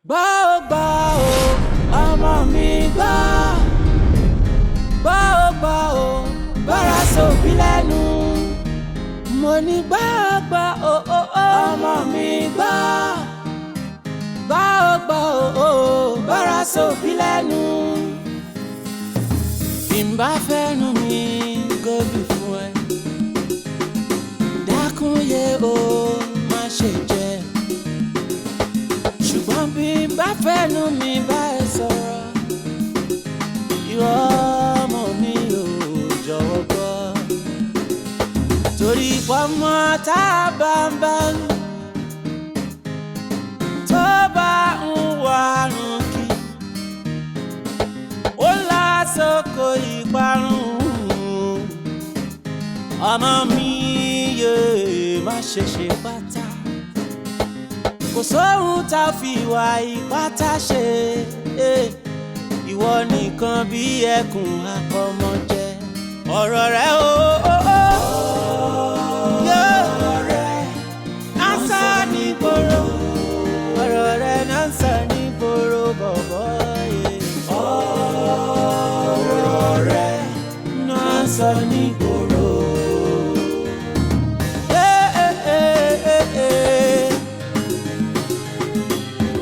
gbọ́ o ọmọ mi gbọ́ o bára sóbì lẹ́nu mo ní gbọ́ o ọmọ mi gbọ́ o bára sóbì lẹ́nu bí n bá fẹ́nu mi gòbí fún ẹ dákun yé o má ṣe jẹ́ ṣùgbọ́n bí n bá fẹ́nu mi bá ẹ sọ̀rọ̀ ìwọ ọmọ mi ò jọ̀wọ́ gbọ́ torí pọ́nmọ́ tá a bá ń bá tó bá ń wà rùn kí ó lásòkò ìparun ọmọ mi yé má ṣe ṣe pátá kò sóhun tá a fi ìwà ìpátá ṣe ìwọ nìkan bí ẹkùn àpọ̀mọ̀jẹ ọ̀rọ̀ rẹ nánsá nígboro ọ̀rọ̀ rẹ nánsá nígboro bọ̀bọ̀ yẹ ọ̀rọ̀ rẹ nánsá nígboro.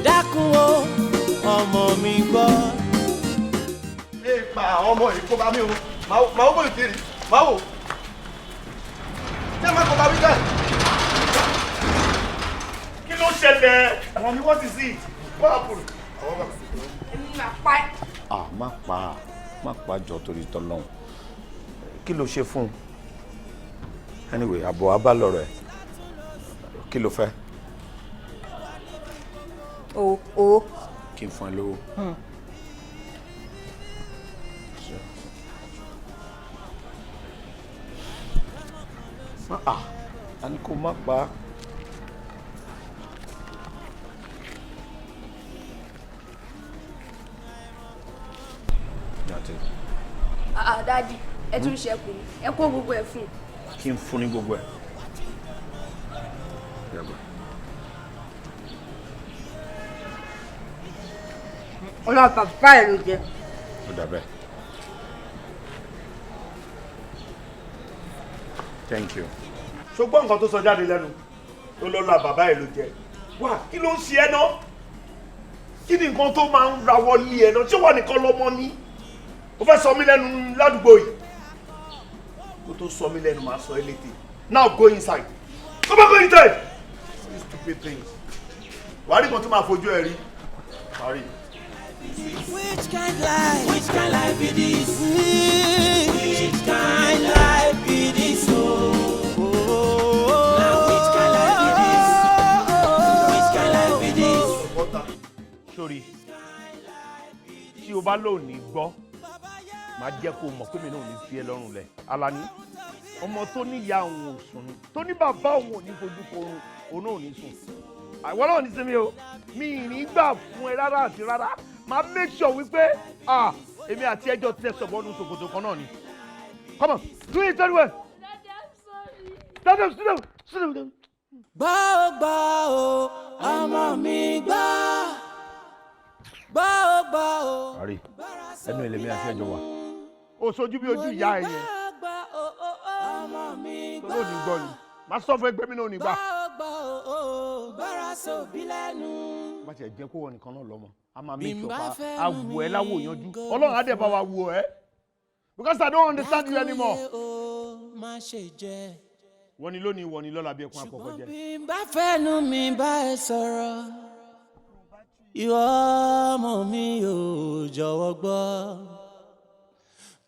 dákun o ọmọ mi gbọ́. àwọn ọmọ yìí kó bá mi o máa wó bóyá kiri máa wò ṣé máa kó bá mi dá. kí ló ṣẹlẹ̀ àwọn mi wọ́n ti sí wọ́n á kúrò. èmi máa pa ẹ́. má pa jọ torí tọ́lọ́hún kí ló ṣe fún un anyway àbọ̀ abálọ̀rọ̀ ẹ̀ kí ló fẹ́. o. kí n fún ẹ lówó. a ní kó má pa á. Dádì ẹ tún ṣe kù ẹ kó gbogbo ẹ fún un. kí n fún ní gbogbo ẹ. ọlọ́pàá bàbá ẹ̀ ló jẹ. ó dàbẹ́. Thank you. ṣùgbọ́n nǹkan tó sọ jáde lẹ́nu tó lọ́la bàbá ẹ̀ ló jẹ wá kí ló ń ṣe ẹ́ náà kí ni nǹkan tó máa ń rawọ́ lé ẹ náà ṣé wà nìkan lọ́mọ ní o fẹ́ sọ mí lẹ́nu ládùúgbò yìí kó tó sọ mí lẹ́nu máa sọ ẹ́ létí now go inside come on go inside these stupid things wàá rí kan tó máa fojú ẹ rí wàá rí. Which kind life be this? Which kind life be this? Oh, now which kind life be this? Which kind life be this? Sorry, tí o bá lóòní gbọ́, máa jẹ́ kó mọ̀ pé mi náà ò ní fi ẹ́ lọ́rùn lẹ̀. Alani, ọmọ tó níyà òun ò sùn ni, tó ní bàbá òun ò ní fojú korun, òun náà ò ní sùn. Àwọn náà ní sinmi o, mi ì ní gbà fún ẹ rárá àti rárá. Máa make sure wípé èmi àti ẹjọ́ tẹ sọ̀bọ́nù ṣòkòtò kan náà ni. Come on, do it very well. Daddy, I'm sorry. Stand up, sit down. Gbọ́ o, ọmọ mi gbọ́ o. Àrí, ẹnu ẹlẹ́mí àti ẹjọ́ wa. O sojú bí ojú ìyá ẹ yẹn. Ọmọ mi gbọ́. Tó ní gbọ́ ni. Máa sọ fún ẹgbẹ́ mi náà ní gbà. Gbọ́ o, bára sóbì lẹ́nu. Bá tiẹ̀ jẹ́ kó wọ nìkan náà lọ́mọ. A máa make sure pa awù ẹ láwò yanjú. Ọlọ́run á dẹ̀ bá wa wò ẹ́. Because I don't understand you anymore. Wọ́n ní lónìí wọ́n ní lọ́la bí ẹkún àkọ́kọ́ jẹ́. Bí n bá fẹ́nu mi bá ẹ sọ̀rọ̀, ìwọ ọmọ mi ò jọ̀wọ́ gbọ́.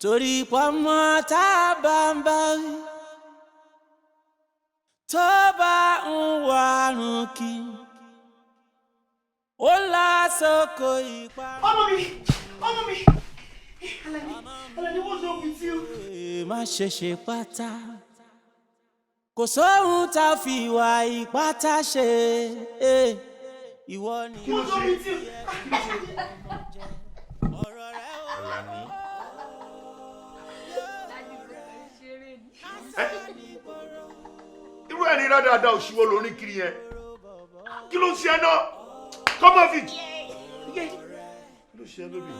Torí pọ́nmọ́ tá a bá ń bá rí, tó bá ń wà rùn kí, ó lásòkò ìparun. Ọmọ mi. Alani, what's wrong with you? Má ṣe ṣe pátá. Kò sóhun tá a fi ìwà ìpátá ṣe ìwọ ni. Kí ló ṣe? Alani. Irú ẹni dáadáa òṣìwọ́ lórí kiri yẹn. Kí ló ń ṣe ẹ náà? Come off it. Kí ló ṣe baby?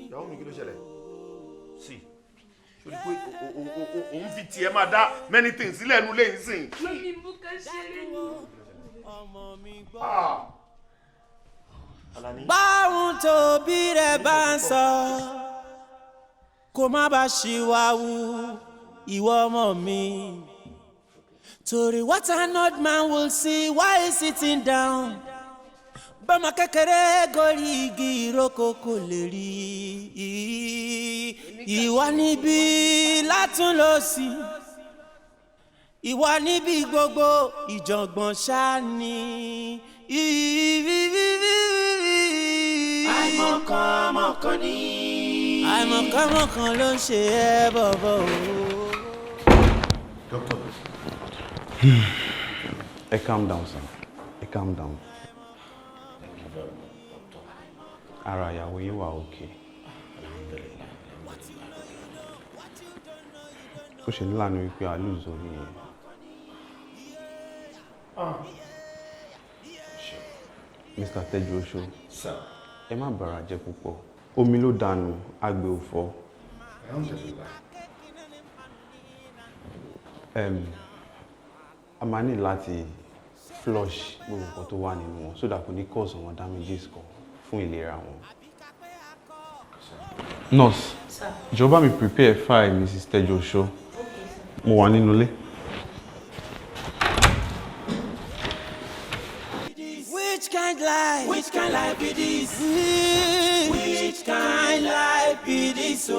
Ìyàwó mi kí ló ṣẹlẹ̀? Sí. Ṣé o pé òun fi tiẹ̀ máa dá many things sílẹ̀ nínú ilé ìsìn? Mami mú ká ṣeré ni. Báwọn tóbi rẹ̀ bá ń sọ kó má bá ṣìwàwù ìwọ ọmọ mi. Torí what an old man will see while he's sitting down. Bọ́mọ kékeré gorí igi ìrókò kò lè rí. Ìwà níbí látún lọ sí. Ìwà níbí gbogbo ìjọ̀gbọ̀n ṣáá ni. Àìmọ̀kan ni. Àìmọ̀kan ló ń ṣe ẹ́ bọ̀bọ̀ o. Doctor. Calm down, sir. Calm down. Thank you very much, doctor. Ara ìyàwó yín wà okay. Ó ṣe ní lánàá wípé a lose orí yẹn. Mr. Koleoso. Sir. Ẹ má bàrà jẹ́ púpọ̀. Omi ló dànù, àgbẹ̀ ò fọ́. A máa ní láti flush gbogbo nǹkan tó wà nínú wọn so that kò ní cause àwọn damages kan fún ìlera wọn. Nurse, ìjọba mi prepare file Mrs. Koleoso. Mo wà nínú ilé. Which kind life be this? Which kind life be this? Now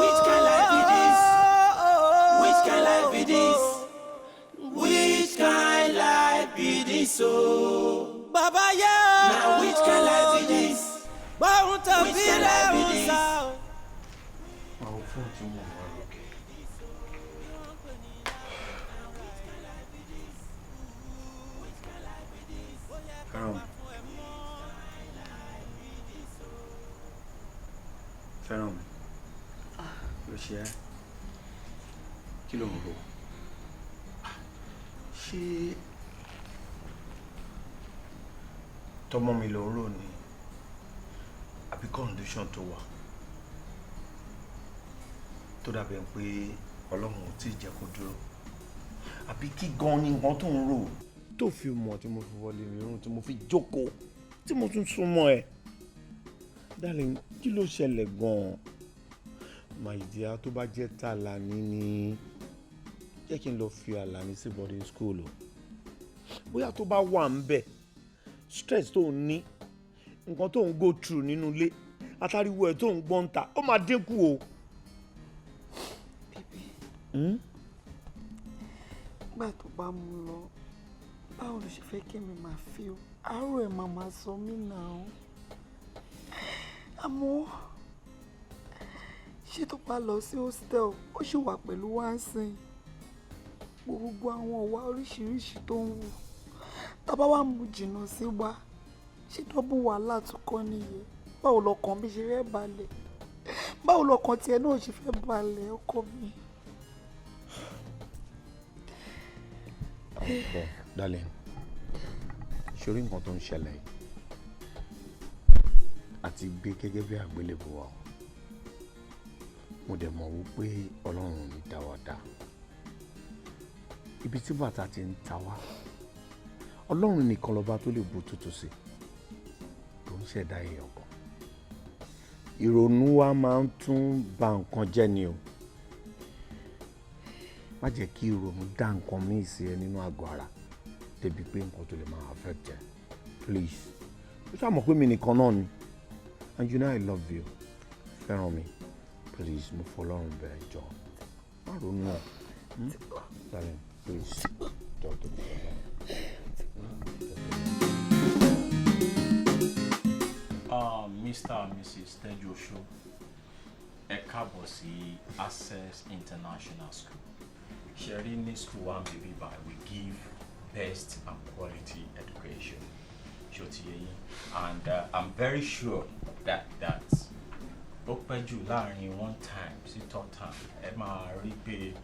which kind life be this? Which kind life be this? Which kind life be this? Baba yeah. Now which kind life be this? Which kind life be this? Fẹ́ràn mi. Ló ṣe ẹ́. Kí ló ń rò? Ṣé tọmọ mi ló ń rò ní àbí condition tó wà tó dàbẹ̀ pé Ọlọ́run ò tí ì jẹ́ kó dúró àbí kí gan ni nǹkan tó ń rò tó fi mọ̀ tí mo fi wọlé nírun tí mo fi jókòó tí mo tún súnmọ́ ẹ. Darling, kí ló ṣẹlẹ̀ gan-an? My dear, tó bá jẹ́ tàlàní ni jẹ́ kí n lọ fi Àlàní sí boarding school o. Bóyá tó bá wà ń bẹ̀, stress tó ń ní, nǹkan tó ń go through nínú ilé, àtàríwò ẹ̀ tó ń gbọ́n ta, ó máa dínkù o. Bébí, gbà tó bá mú lọ, báwo ló ṣe fẹ́ kí mi máa fi o? Àárò ẹ̀ máa máa sọ mí náà. Àmọ́ ṣé tó bá lọ sí hostel ó ṣì wà pẹ̀lú wáńsìn gbogbo àwọn ọ̀wá oríṣiríṣi tó ń wù tábà wà mú jìnnà sí wa ṣé dọ́bù wàhálà tó kọ́ nìyẹn. Báwo lọkàn mi ṣe fẹ́ balẹ̀? Báwo lọkàn tiẹ̀ náà ṣe fẹ́ balẹ̀ ọkọ mi? Darling, ṣorí nǹkan tó ń ṣẹlẹ̀ yìí àti gbé gẹ́gẹ́ bí àgbélébùú wa mo dẹ̀ mọ̀ wípé Ọlọ́run ò ní dá wa dá ibi tí bàtà ti ń ta wá Ọlọ́run nìkan lọ́ba tó lè bu tútù sí tó ń ṣẹ̀dá èèyàn kan ìrònú wa máa ń tún ba nǹkan jẹ́ ni o má jẹ́ kí ìrònú dá nǹkan míì sí ẹ nínú àgọ́ ara débi pé nǹkan tó lè máa affect ẹ please ó ṣàmọ̀ pé mi nìkan náà ni. And you know I love you. Fẹ́ràn mi. Please, mo fọlọ́run bẹ̀ jọ. Má ronú ẹ̀. Darling, please. Jọ tó bí Mr. and Mrs. Koleoso, ẹ káàbọ̀ sí Access International School. Ṣẹ̀rí ní school wa bíbí by we give best and quality education. And I'm very sure that ó pẹ́ jù láàrin one time sí third time ẹ máa rí pé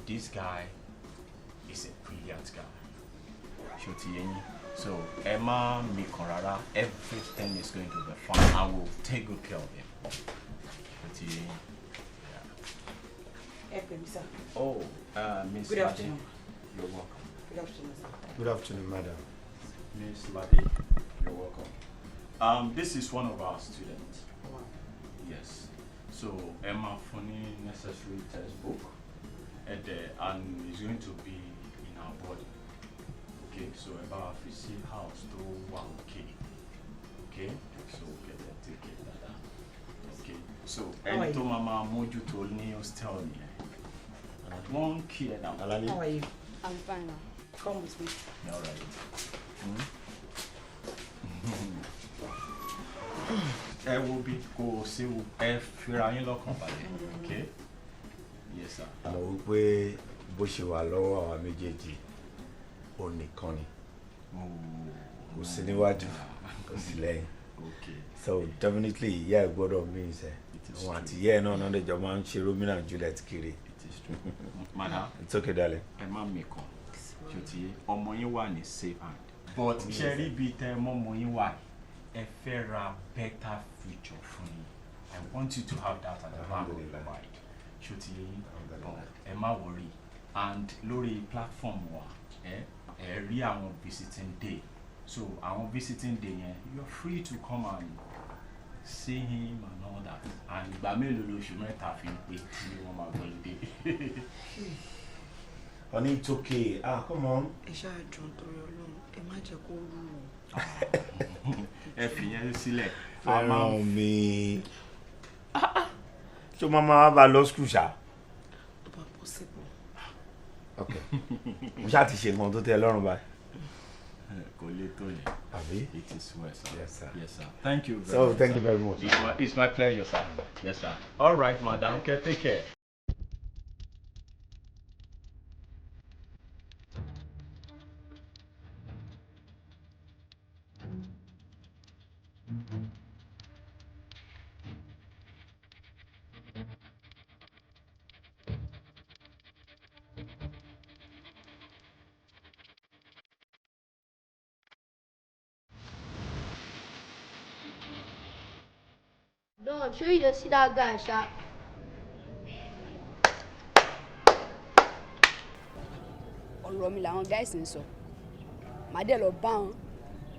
this guy is a brilliant guy. So Emma Mikorara, everything is going to be fine. I will take good care of him. Oh, Miss Good afternoon. You're welcome. Good afternoon, sir. Good afternoon, madam. Miss Ladi, you're welcome. This is one of our students. Wow. Yes. So Emma Funny necessary textbook, and it's going to be in our body. Okay. So about if you see house to 1K. Okay. So get that ticket. Okay. So any to mama moju to news tell me. 1K now. How are you? I'm fine now. Come with me. All right. I will be go see if you're in local okay? Yes, sir. Mo wí pé bó ṣe wà lọ́wọ́ àwa méjèèjì ó nìkan ni. Kò sí níwájú, kò sí lẹ́yìn. Okay. So definitely ìyá ẹ̀ gbọ́dọ̀ mí ìṣẹ́. Àwọn àti ìyá ẹ̀ náà náà lẹ́jọ́ máa ń ṣe Romeo and Juliet kiri. It is true. Madam. It's okay, darling. Emma Meko. Ṣòtì ọmọ yín wà ní safe hand. But ṣe rí bí tẹ ọmọ yín wà ẹ fẹ́ ra better future fún yín. I want you to have that at the back of your mind. Ṣòtì ẹ má worry. And lórí platform wa ẹ rí àwọn visiting day. So àwọn visiting day yẹn you're free to come and see him and all that. And ìgbà mélòó lóṣù mẹ́ta fi ń pé tí wọ́n máa gbọ́lódé. Honey, it's okay. Come on. Ẹ ṣáà jọ̀ọ́ torí Ọlọ́run, ẹ má jẹ́ kó rú o. Ẹ fi yẹn sílẹ̀. Fẹ́ràn mi. So mama bá lọ school ṣá. Tó bá possible. Okay. Mo ṣáà ti ṣe nǹkan tó tẹ́ lọ́rùn báyìí. Kò lè tó yẹn. Àbí? It is well, sir. Yes, sir. Yes, sir. Thank you very So much. thank you very much. It's my pleasure, sir. Yes, sir. All right, madam. Okay, take care. Don't show you to see that guy, sha. Ọ̀rọ̀ mi làwọn guys ń sọ. Màá dẹ̀ lọ bá wọn.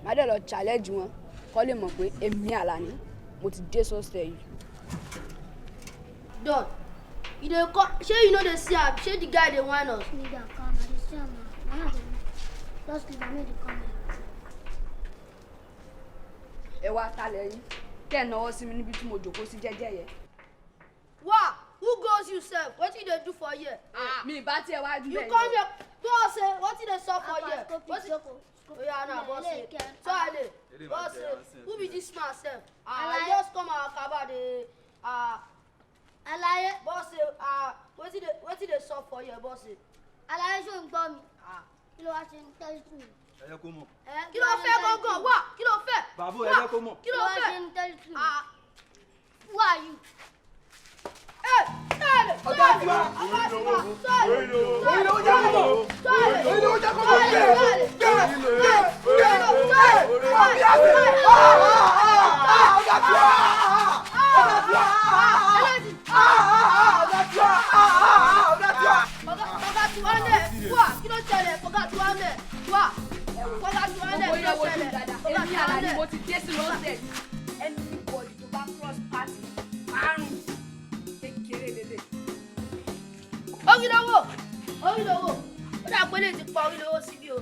Màá dẹ̀ lọ challenge wọn. Kọ́ lè mọ̀ pé èmi Àlàní mo ti dé sọ́sẹ̀ yìí. Don't. You dey call. Shey you know dey see am. Shey the guy dey whine us. Nigga, come. I dey see am now. Mama dey just leave am make dey come here. Ẹ wá talẹ̀ yín. Kẹ́ ẹ̀ náwó sí mi níbi tí mo jókòó sí jẹ́jẹ́ yẹn. Wa, who goes you sef? Wetin you dey do for here? Mi ìbá tiẹ̀ wá jù You bẹ́ẹ̀ come here. Go say wetin dey sup for here? Go pick Joko. Oya na boss say. Toile. Boss say. Who be this man sef? I Alaye. just come our kaba dey Alaye, boss say wetin dey sup for here boss say. Alaye ṣó ń gbọ́ mi. Kí ló wá ṣe ń tẹ́lẹ̀ tù mí? ẹ jẹ́ kó mọ̀. Kí ló fẹ́ gangan? Wá, kí ló fẹ́? Bàbá ẹ jẹ́ kó mọ̀. Kí ló wá fẹ́? ṣe ń tẹ́lẹ̀ tù mí? Who are you? Ọ̀gá tiwa. Orílẹ̀ ó jẹ́ kó mọ̀. Orílẹ̀ ó jẹ́ kó mọ̀. Mo ti dé sí lọ́sẹ̀ ẹni bọ̀dì tó bá cross party márùn-ún kékeré lélẹ̀. Orílẹ̀-èwò, ó dà pé lè ti pa orílẹ̀-èwò síbí o.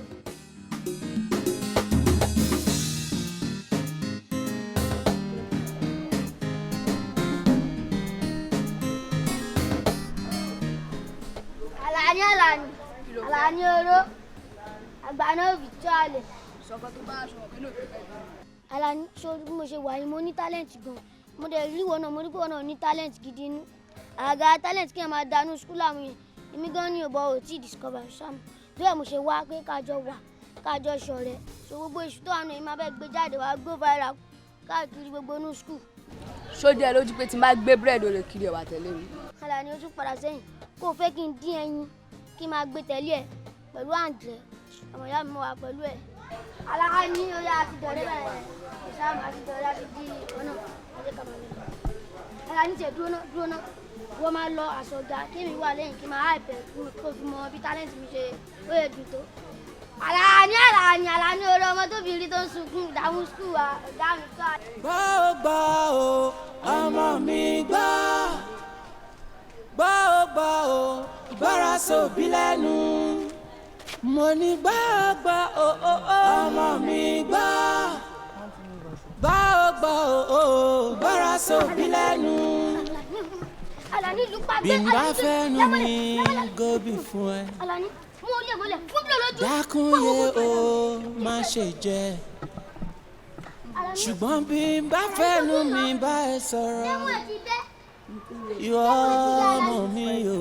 Àlàní oró, àgbàná Victoire. Sọ̀kọ̀ tó bá aṣọ ọ̀kẹ́ náà tó fẹ́ dùn. Àlàní ṣó bí mo ṣe wà yìí mo ní talent gan. Mo dẹ̀ rí ìwọ náà mo rí pé ìwọ náà ní talent gidi inú. Àga talent kí ẹ máa dànù skúl àwọn yẹn. Èmi gan ni òbọ̀ ò tí discover ṣáà. Bẹ́ẹ̀ mo ṣe wá pé kájọ ṣọ̀rẹ́. So gbogbo èṣù tó àná yìí máa bẹ́ẹ̀ gbé jáde wá go viral káàkiri gbogbo inú skúl. Ṣó jẹ́ lójú pé tí n bá gbé búrẹ́dì olè kiri ẹ̀wà tẹ̀lé mi. Àlàní ó tún padà sẹ́yìn kó o fẹ́ kí n dín ẹyin kí n máa gbé tẹ̀lé ẹ pẹ̀lú àǹjẹ́ ọmọ ìyá mi wà pẹ̀lú ẹ. Alani ó yá ti dọ̀rẹ́ báyìí. Ìṣàmù àti dọ̀rẹ́ àti di ọ̀nà ọjọ́ kàmáà. Alani tẹ̀ dúró náà. Wọ́n máa lọ àṣọ̀gá kí mi wà lẹ́yìn kí n máa háìpẹ̀ kó fi mọ bí tálẹ́ǹtì mi ṣe ó yẹ dùn tó. Alani orí ọmọ tóbi rí tó ń sunkún ìdààmú skul wa ọ̀gá mi ká. Gbọ́ o ọmọ mi gbọ́ o gbọ́ra sóbí lẹ́nu mo ní gbọ́ o ọmọ mi gbọ́ o gbọ́ra sóbí lẹ́nu bí n bá fẹ́nu mi góbì fún ẹ dákun yé o má ṣe jẹ́ ṣùgbọ́n bí n bá fẹ́nu mi bá ẹ sọ̀rọ̀ ìwọ ọmọ mi ò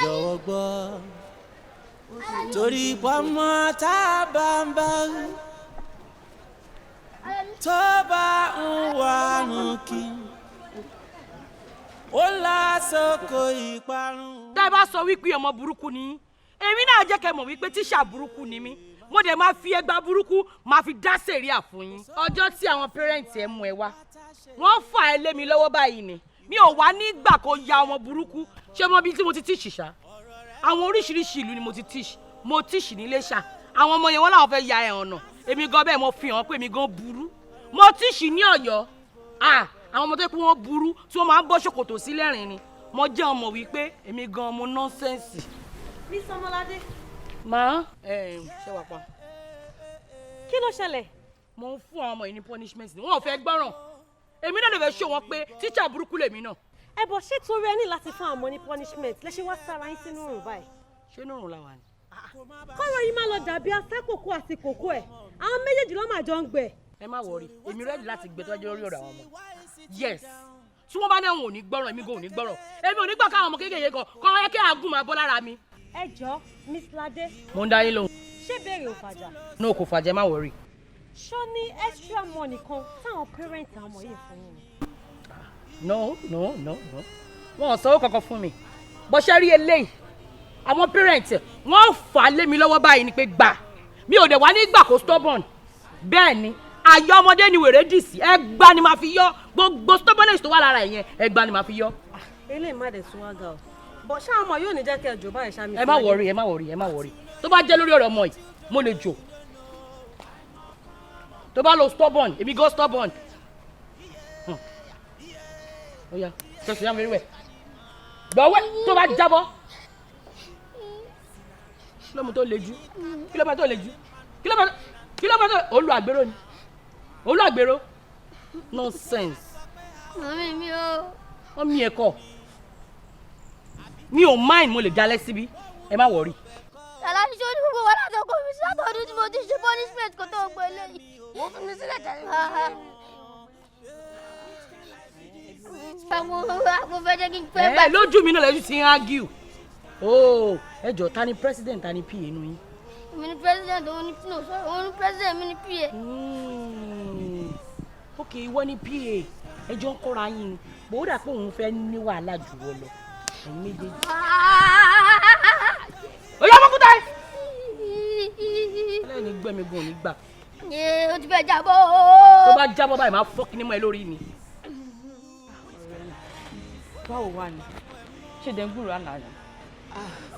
jọ̀wọ́ gbọ́ torí pọ́nmọ́ tá a bá ń bá tó bá ń wà nù kí ó lásòkò ìparun. tá a bá sọ wípé ọmọ burúkú ni èmi náà jẹ́ kẹ́ mọ̀ wípé tíṣà burúkú ni mí mo dẹ̀ máa fi ẹgbàá burúkú máa fi dá sẹ̀ríà fún yín. ọjọ́ tí àwọn pẹ́rẹ́ǹtì ẹ̀ mú ẹ wá wọ́n fà ẹ́ lé mi lọ́wọ́ báyìí ni mi ò wá nígbà kó ya ọmọ burúkú ṣé mo bí tí mo ti tíṣì ṣá àwọn oríṣiríṣi ìlú ni mo ti tíṣì mo tíṣì ní Iléṣà àwọn ọmọ yẹn wọ́n làwọn fẹ́ ya ẹ̀ ọ̀nà èmi gan bẹ́ẹ̀ mo fi hàn pé èmi gan burú mo tíṣì ní Ọ̀yọ́ àwọn ọmọ tó yẹ kó wọ́n burú tí wọ́n máa ń bọ́ ṣòkòtò sí lẹ́rìn ni mo jẹ́ ọmọ wípé èmi gan mo nọ́nsẹ́ǹsì. Miss Ọmọládé. Màá ṣe wà pa. Kí ló ṣẹlẹ̀? Mo ń fún àwọn ọmọ yìí ní punishment ni wọn ò fẹ́ gbọ́ràn èmi náà lè fẹ́ ṣó wọn pé tíṣà burúkú lèmi náà. Ẹ bọ̀ ṣé torí ẹ ní láti fún àwọn ọmọ ní punishment lẹ́ṣẹ̀ wá sára yín sínú òrùn báyìí. Ṣé inú òrùn la wà ni? Kọ́rọ̀ yìí máa lọ dàbí afẹ́kòkó àti kòkó ẹ̀ àwọn méjèèjì ló máa jọ ń gbẹ. Ẹ má wọrí èmi rẹ́ẹ̀dì láti gbé tọ́jú lórí ọ̀rọ̀ àwọn ọmọ yes tí wọ́n bá ní àwọn ò ní gbọ́ràn èmi gan ò ní gbọ́ràn èmi ò ní gbà káwọn ọmọ kéékèèké kan kọ́ ẹ kí àgùn máa bọ́ lára mi. Ẹ jọ Miss Lade. Mo ń dá yín lóhùn. Ṣé béèrè ò fàjà? No kò fàjà má wọrí. Ṣó ní extra money kan táwọn parents àwọn ọmọ yìí fún yín? No wọn ò sanwó kankan fún mi bó ṣe rí eléyìí àwọn parents wọn fà á lé mi lọ́wọ́ báyìí ni pé gbà mi ò dẹ̀ wá nígbà kó stubborn bẹ́ẹ̀ ni ayé ọmọdé ni wèrè dì sí ẹgbàá ni màá fi yọ gbogbo stubbornness tó wà lára ẹ̀ yẹn ẹgbàá ni màá fi yọ. Eléyìí má dẹ̀ tún wá ga o bọ̀ ṣá ọmọ yóò ní jẹ́ kí ẹ jò báyìí ṣá mi. ẹ má wọrí tó bá jẹ́ lórí ọ̀rọ̀ ọmọ yìí mo lè jò tó bá lo stubborn èmi go stubborn. ó yá tẹ̀sí yá mi rí wẹ̀ gbọ̀wẹ́ tó bá jábọ́ kí ló mú tó le jù kí ló bá tó le jù kí ló bá tó olùgbèrò ni olùgbèrò nonsense. Mami mi o. wọ́n mi ẹ̀kọ́ mi ò mind mo lè dalẹ̀ síbí ẹ má wọrí. Alani ṣe onígbogbo wà láti ọkọ mi sátọ̀dún tí mo ti ṣe punishment kó tó gbé eléyìí wọ́n fún mi sílẹ̀ tẹ̀lé. Àwọn fẹ́ jẹ́ kí n pẹ́ gbà. Lójú mi náà lẹ́jú ti ń argue. Ẹ jọ ta ni president ta ni PA nù yín. Mi ni president òun ni president mi ni PA. Ok ìwọ ni PA ẹjọ́ ń kọ́ra yín ni bó dà pé òun fẹ́ ní wàhálà jù wọ lọ ẹ̀yin méjèèjì. Ó yá mọ́kúta ẹ̀. Lẹ́yìn gbẹ̀mígun ò ní gbà. Ó ti fẹ́ jábọ́. Tó bá jábọ́ báyìí máa fọ́ kíní mọ́ ẹ lórí ni. Báwo wà ní ṣé dẹ̀ ń gbúrò àná rẹ̀.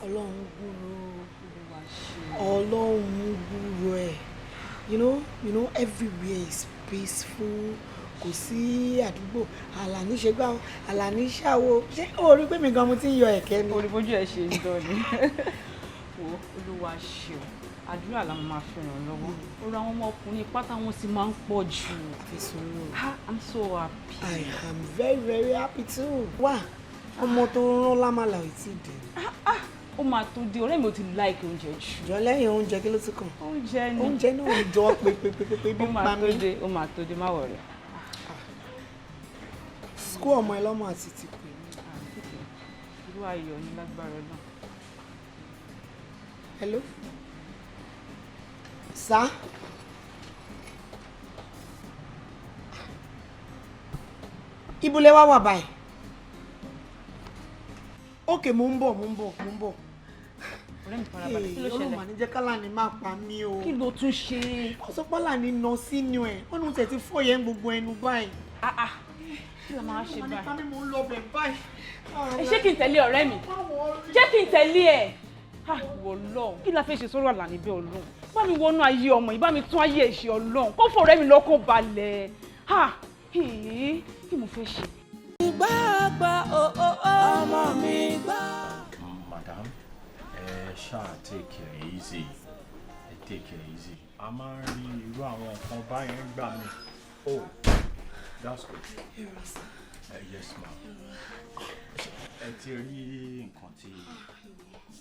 Ọlọ́run gbúrò Ọlọ́run gbúrò ẹ̀ you know everywhere is peaceful kò sí àdúgbò Àlàní ṣe gbá Àlàní ṣàwo ṣé o rí pé mi gan mo ti ń yọ ẹ̀kẹ́ ni. olùfojú ẹ ṣe ń dán ni wo Olúwa ṣe o àdúrà la máa fi ràn lọ́wọ́ orí àwọn ọmọkùnrin pátá wọn sì máa ń pọ̀ jù. I'm so happy. I am very very happy too. wá ọmọ tó rán lámàlà ò tí ì dé. ó máa tó di ọ̀rẹ́ mi ò ti like oúnjẹ jù. jọ lẹ́yìn oúnjẹ kí ló ti kàn. oúnjẹ náà ń jọ pé bí pa mí. ó máa tó di má wọ̀rẹ́. skul ọmọ ẹ lọ́mọ àti ti pè mí. irú ayọ̀ ní lágbára náà. hello. sá. ibùlẹ̀ wá wà báyìí. ok mo ń bọ̀. ọ̀rẹ́ mi farabalẹ̀ kí ló ṣẹlẹ̀? Ọlọ́run mà ní jẹ́ kálàní má pa mí o. Kí ló tún ṣe? Ó sọ pálàní nà sínú ẹ̀ wọ́n ní tẹ̀ ti fọ́ yẹn gbogbo ẹnu báyìí. Kí ló máa ṣe báyìí? Ọmọ nípa mi mò ń lọ bẹ̀ báyìí. Ṣé kí n tẹ̀lé ọ̀rẹ́ mi? Jẹ́ kí n tẹ̀lé ẹ̀. Ọlọ́run kí la fẹ́ ṣe sọ́rọ̀ Àlàní bẹ́ẹ̀ Ọlọ́run? Bá mi wọnú ayé ọmọ yìí, bá mi tún ayé ẹ̀ ṣe Ọlọ́run. Kó fọ̀rẹ́ mi lọ́kàn balẹ̀. Kí mo fẹ́ ṣe? Gbàgbà ọmọ mi gbà. Madam, ṣáà take it easy. Take it easy. A máa ń rí irú àwọn nǹkan báyẹn gbà mí. Oh, that's good. Yes, ma'am. Ẹ ti rí nǹkan tí.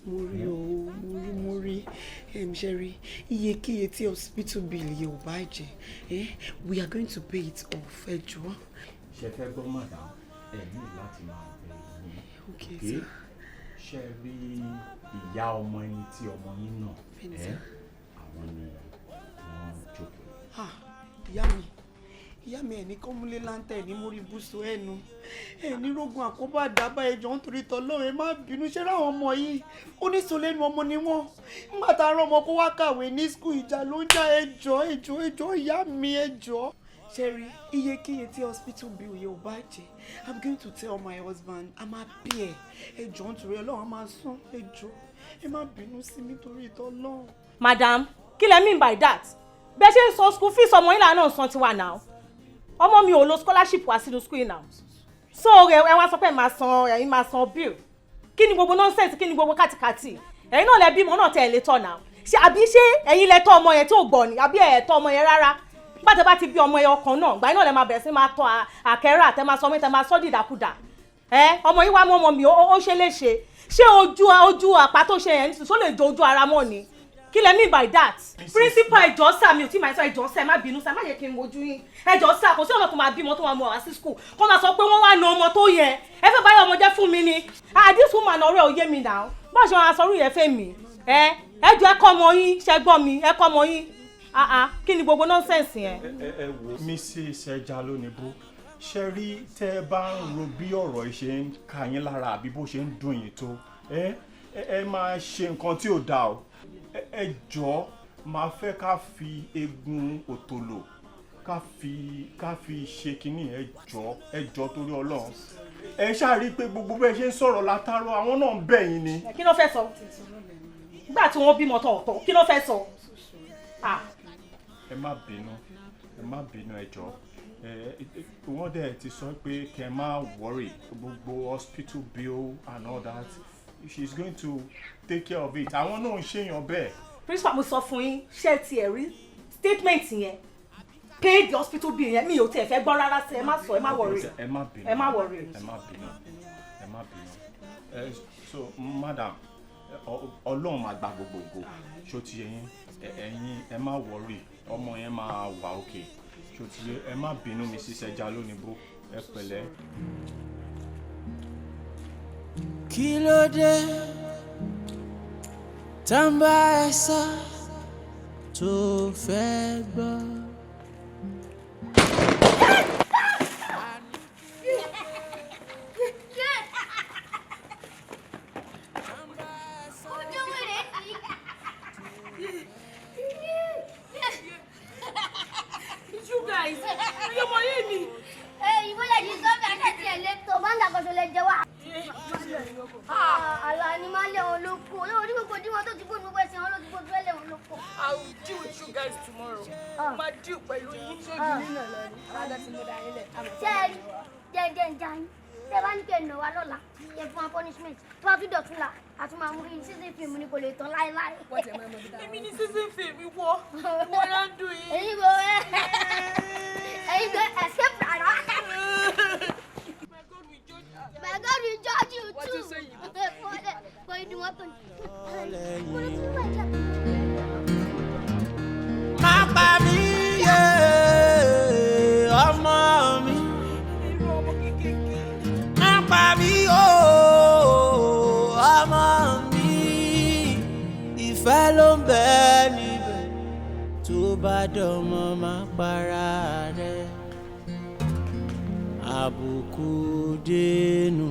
mo rí ṣe rí iyekíye tí hospital bill yìí ò bá jẹ́ we are going to pay it off ẹ jọ̀ọ́. Ṣé fẹ́ gbọ́ madam ẹ ní láti máa bẹ yín ṣe rí ìyá ọmọ ẹni tí ọmọ yín náà àwọn ni wọ́n jókòó. ìyá mi ẹ̀ ní kọ́múlé láńtẹ̀ ní mórí búṣọ ẹnu ẹ̀ ní rógun àkóbá àdábá ẹjọ́ nítorí tọ́lọ́run ẹ má bínú ṣe ráwọn ọmọ yìí oníṣòlẹ́nu ọmọ ni wọ́n nígbà tá a rán ọmọ kó wá kàwé ní skul ìjà ló ń já ẹjọ́ ìyá mi ẹjọ́. Sherry, iyekíye tí hospital bill yẹn ò bá jẹ́ I'm going to tell my husband I'm happy ẹjọ́ nítorí Ọlọ́run a máa san ẹjọ́ ẹ má bínú sí mi torí tọ́lọ́run. Madam, kí lẹ mean by that? Bẹ́ẹ̀ ṣe ń san school fees ọmọ yín làánà san tiwa now. Ọmọ mi ò lo scholarship wá sínú school now. So ẹ wá sọ pé ẹ̀yin máa san bill. Kí ni gbogbo nonsense, kí ni gbogbo kàtìkàtì? Ẹ̀yin náà lẹ bímọ náà tẹ̀ lé tọ́ now. Àbí ṣé ẹ̀yin lẹ tọ́ ọmọ yẹn tí ò gbọ́ ni? Àbí ẹ̀ tọ́ ọmọ yẹn rárá? Bàtẹ́ bá ti bí ọmọ ẹyọ kan náà gbà iná lẹ máa bẹ̀rẹ̀ sí máa tọ́ àkẹ́rà tẹ́ máa sọ mí tẹ́ máa sọ́ dìdàkudà ọmọ yìí wá mú ọmọ mi ó ṣe léṣe ṣé ojú àpá tó ṣe yẹn nísìsiyìí ó lè jọ ojú ara mọ́ ni kí lẹ mean by that. Principal ẹjọ́ sà mi ò tí máa sọ ẹjọ́ sà ẹ má bínú sà ẹ má yẹ kí n wojú yín ẹjọ́ sà kò sí ọ̀nà tó máa bímọ tó máa mú wá sí school kó máa sọ pé wọ́n wá na ọmọ tó yẹ ẹ fẹ́ báyọ̀ ọmọ jẹ́ fún mi ni this woman ọ̀rẹ́ ò yé mi now bá ṣe wọn aṣọ orí yẹn fẹ́ mi ẹjọ́ ẹ kọ́ ọmọ yín ṣẹ́gbọ́n mi ẹ kọ́ ọmọ yín kí ni gbogbo nọ́nsẹ̀nsì yẹn. ẹ wo Mrs. ẹja lónìí bó ṣe rí tẹ́ ẹ bá ń ro bí ọ̀rọ̀ ṣe ń ka yín lára àbí bó ṣe ń dùn yín tó ẹ máa ṣe nǹkan tí ò dáa o ẹ jọ̀ọ́ máa fẹ́ ká fi egun òtòlò ká fi ṣe kínní ẹ jọ̀ọ́ torí Ọlọ́run ẹ ṣáà rí i pé gbogbo bẹ́ẹ̀ ṣe ń sọ̀rọ̀ látàárọ̀ àwọn náà ń bẹ̀ yín ni. kí ló fẹ́ sọ nígbà tí wọ́n bímọ tọ̀ọ̀tọ̀ kí ló fẹ́ sọ. ẹ má bínú ẹ jọ̀ọ́ wọ́n dẹ̀ ti sọ pé kẹ́ má worry gbogbo hospital bill and all that she is going to take care of it àwọn náà ń ṣèyàn bẹ́ẹ̀. Principal mo sọ fún yín ṣé tiẹ̀ rí statement yẹn pay the hospital bill yẹn mi ò tiẹ̀ fẹ́ gbọ́ rárá sí ẹ má sọ ẹ má worry ẹ má worry. So madam Ọlọ́run máa gba gbogbogbò ṣó ti yẹn ẹ̀yin ẹ má worry ọmọ yẹn máa wà òkè ṣó ti yẹ ẹ má bínú mi ṣiṣẹ́ já lónìí bó ẹ pẹ̀lẹ́. Kí ló dé tá ń bá ẹ sọ tó fẹ́ gbọ́. Àlàní máa lé wọn lóko. Orí gbogbo díwọ̀n tó ti gbóni gbogbo ẹ̀sìn wọn ló ti gbóni lé wọn lóko. I will deal with you guys tomorrow. Máa deal pẹ̀lú yín. Ṣé ojú yín náà lọ rí? Alága ti mú dání lẹ̀. Ṣé ẹ rí jẹ́jẹ́ ń já yín? Ṣé bá ní kí ẹ nà wá lọ́la? Yẹ fún wa punishment. Tó bá tún dọ̀tún la, a tún máa mú yín season film ni kò lè tán láéláé. Èmi ní season film ìwọ. Ìwọ ló ń dùn yín. Ẹ̀yin gbọ́ escape rárá. My God will judge you too. What you say? For you want to. Má pa mí yé ọmọ mi. Má pa mí ọmọ mi. Ìfẹ́ ló ń bẹ níbẹ̀ tó bá dọ̀mọ́ má para rẹ̀. Àbùkù dénú.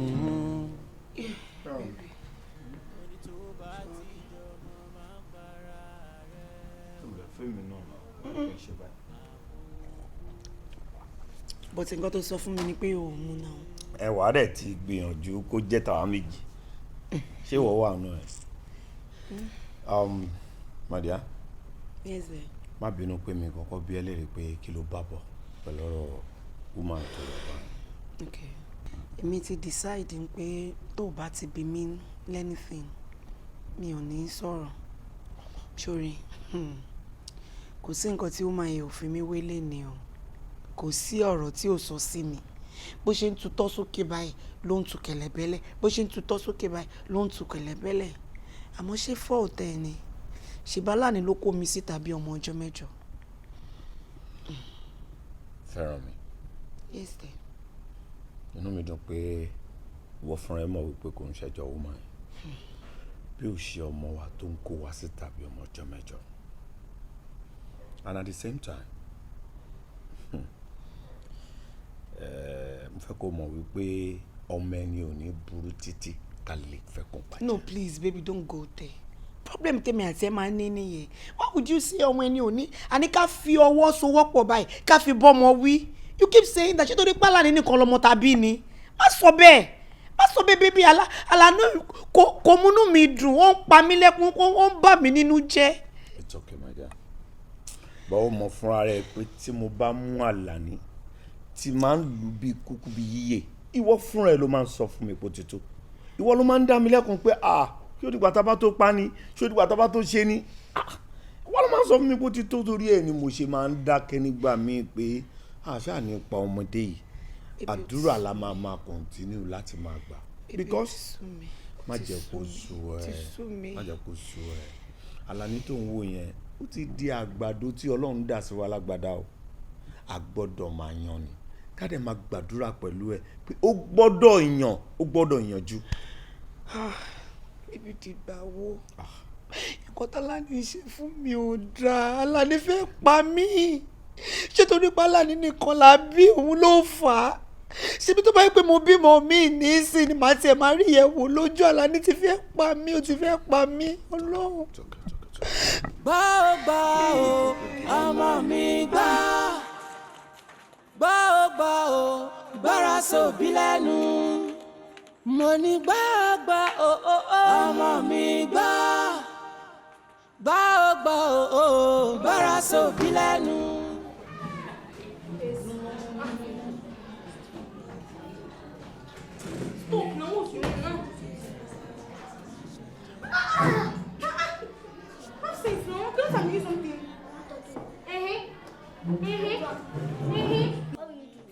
but nǹkan tó sọ fún mi ni pé o mú náà. Ẹ wàá dẹ̀ ti gbìyànjú kó jẹ́ tàwa méjì. Ṣé ìwọ wà nù ẹ̀? My dear. Yes, sir. Má bínú pé mi kọ́kọ́ bí ẹ léèrè pé kí ló bá bọ̀ pẹ̀lú ọ̀rọ̀ woman tó lọ bá. Okay. Èmi ti decide pé tó bá ti bí mi lẹ́nìfín mi ò ní sọ̀rọ̀. Sórí, kò sí nǹkan tí woman yẹn ò fi mí wé léni o. Kò sí ọ̀rọ̀ tí ò sọ sí mi. Bó ṣe ń tutọ́ sókè báyìí ló ń tu kẹ̀lẹ̀bẹ́lẹ̀. Bó ṣe ń tutọ́ sókè báyìí ló ń tu kẹ̀lẹ̀bẹ́lẹ̀. Àmọ́ ṣé fault ẹ ni? Ṣèbálàní ló kó mi sí tàbí ọmọ ọjọ́ mẹ́jọ. Fẹ́ràn mi. Yes, dear. Inú mi dùn pé ìwọ fúnra ẹ mọ̀ wípé kò ń ṣẹjọ́ woman yẹn. Bí ó ṣe ọmọ wa tó ń kó wa sí tàbí ọmọ ọjọ́ mẹ́jọ. And at the same time, mo fẹ́ kó mọ̀ wípé ọmọ ẹni ò ní burú títí ká lè fẹ́ kó bàjẹ́. No, please, baby, don't go there. Problem tèmi àti ẹ máa ní nìyẹn. Why would you say ọmọ ẹni ò ní? Àní ká fi ọwọ́ sowọ́pọ̀ báyìí, ká fi bọ́mọ wí. You keep saying that ṣé torí Pálàní nìkan lọmọ tàbí ni? Má sọ bẹ́ẹ̀. Má sọ bẹ́ẹ̀, baby. Àlànà kò múnú mi dùn. Ó ń pa mí lẹ́kún, ó ń bà mí nínú jẹ́. It's okay, my dear. Báwo mọ̀ fúnra rẹ̀ pé tí mo bá mú Àlàní tí máa ń lù bí kúkú bí yíyẹ, ìwọ fúnra ẹ ló máa ń sọ fún mi pé títú. Ìwọ ló máa ń dá mi lẹ́kùn pé kí ó dìgbà tá bá tó pa ni, ṣé ó dìgbà tá bá tó ṣe ni. Ìwọ ló máa ń sọ fún mi pé títú, torí ẹ ni mo ṣe máa ń dákẹ́ nígbà míì pé àṣà nípa ọmọdé yìí àdúrà la máa continue láti máa gbà. Because má jẹ́ kó sú ẹ, má jẹ́ kó sú ẹ. Àlàní tó ń wò yẹn ó ti di àgbàdo tí Ọlọ́run dà sí wa lágbàdá o. A gbọ́dọ̀ máa yan ni ká dẹ̀ máa gbàdúrà pẹ̀lú ẹ pé ó gbọ́dọ̀ yanjú. Ibi ti gbà wo nǹkan t'Àlàní ṣe fún mi ò dáa. Àlàní fẹ́ pa mí. Ṣé torí Pálàní nìkan la bí òun ló fà á? Ṣebí tó bá yẹ pé mo bímọ mi ní sí ni màá tiẹ̀ máa rí yẹn wò lójú. Àlàní ti fẹ́ pa mí, ó ti fẹ́ pa mí. Ọlọ́run. Gbọ́ o ọmọ mi gbọ́. Gbọ́ o ìgbára sóbí lẹ́nu. Mo ní gbọ́ o ọmọ mi gbọ́. Gbọ́ o ìgbára sóbí lẹ́nu. Stop now, what's wrong now? Have sense now. Can't I do something?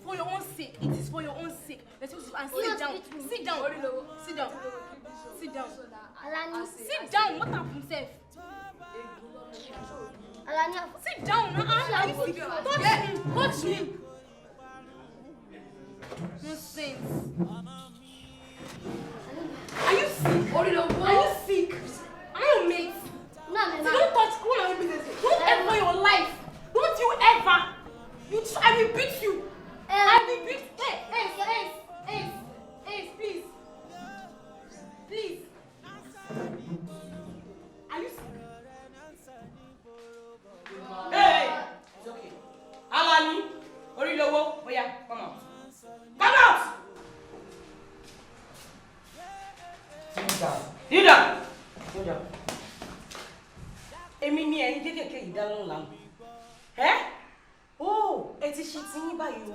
For your own sake. It is for your own sake. Let's go and sit down. Sit down. Sit down. Sit down. Alani. Sit down. What happened, Seth? Alani. Sit down. Are you serious? Touch me. Nonsense. Are you sick? Are you sick? Am I your mate? No, so don't touch one of my business. Don't ever in your life. Don't you ever. I will beat you. I will beat. Hey, please. Please. Are you sick? Hey! It's okay. Alani, Orilowo, Oya, come out. Come out! Sit down. Èmi ni ẹ̀yin kékèké ìdálóhùn làwọn. Ẹ ti ṣe tí yín báyìí o.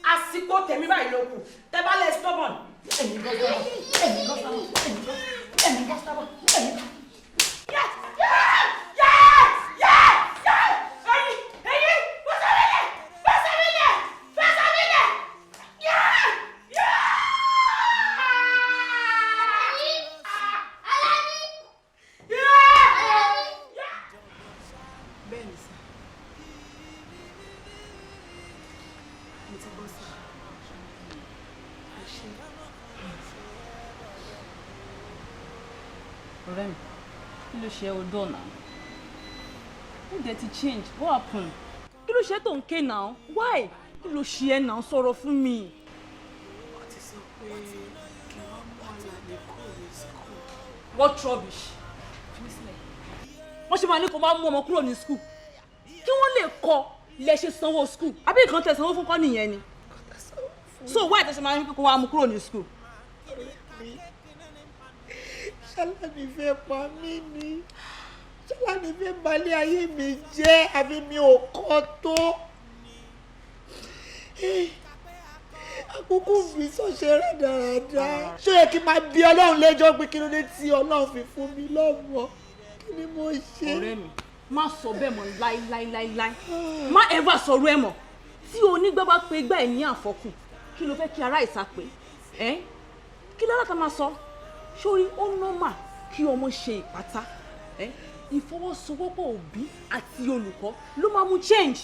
Àsìkò tèmi báyìí ló kù. Tẹ́ bá lè stubborn. Èmi gan stubborn. Ọ̀rẹ́ mi, kí ló ṣe o dọ̀ náà? Ó dẹ̀ ti change. What happened? Kí ló ṣe tó ń ké náà? Why? Kí ló ṣe ẹ náà sọ̀rọ̀ fún mi? Wọ́n ti sọ pé kí wọ́n mú Àlàní kúrò ní school. What rubbish? Wọ́n ṣe máa ní kó máa mú ọmọ kúrò ní school. Kí wọ́n lè kọ́ lẹ ṣe sanwó school. Àbí nǹkan tẹ̀ sanwó fún kọ́ nìyẹn ni. So why does máa ń kó wa mú kúrò ní school? Ṣálàní fẹ́ pa mí ni. Ṣálàní fẹ́ balẹ̀ ayé mi jẹ́ àbí mi ò kọ́ tó. Àkókò mi sọ̀ṣẹ́ rẹ̀ dáradára. Ṣé yẹ kí n máa bí Ọlọ́run lẹ́jọ́ pé kí ló dé tí Ọlọ́run fi fún mi lọ́mọ? Kí ni mo ṣe? Ọ̀rẹ́ mi, má sọ bẹ́ẹ̀ mọ́ láíláíláíláí. Má ever sọ̀rọ̀ ẹ̀ mọ́. Tí onígbà bá pe gbá ẹ̀ ní àfọ́kù, kí ló fẹ́ kí ará ìsà pé? Kí ló láta máa sọ? Sórí ó nọ́mà kí ọmọ ṣe ìpátá. Ìfọwọ́sowọ́pọ̀ òbí àti olùkọ́ ló máa mú change.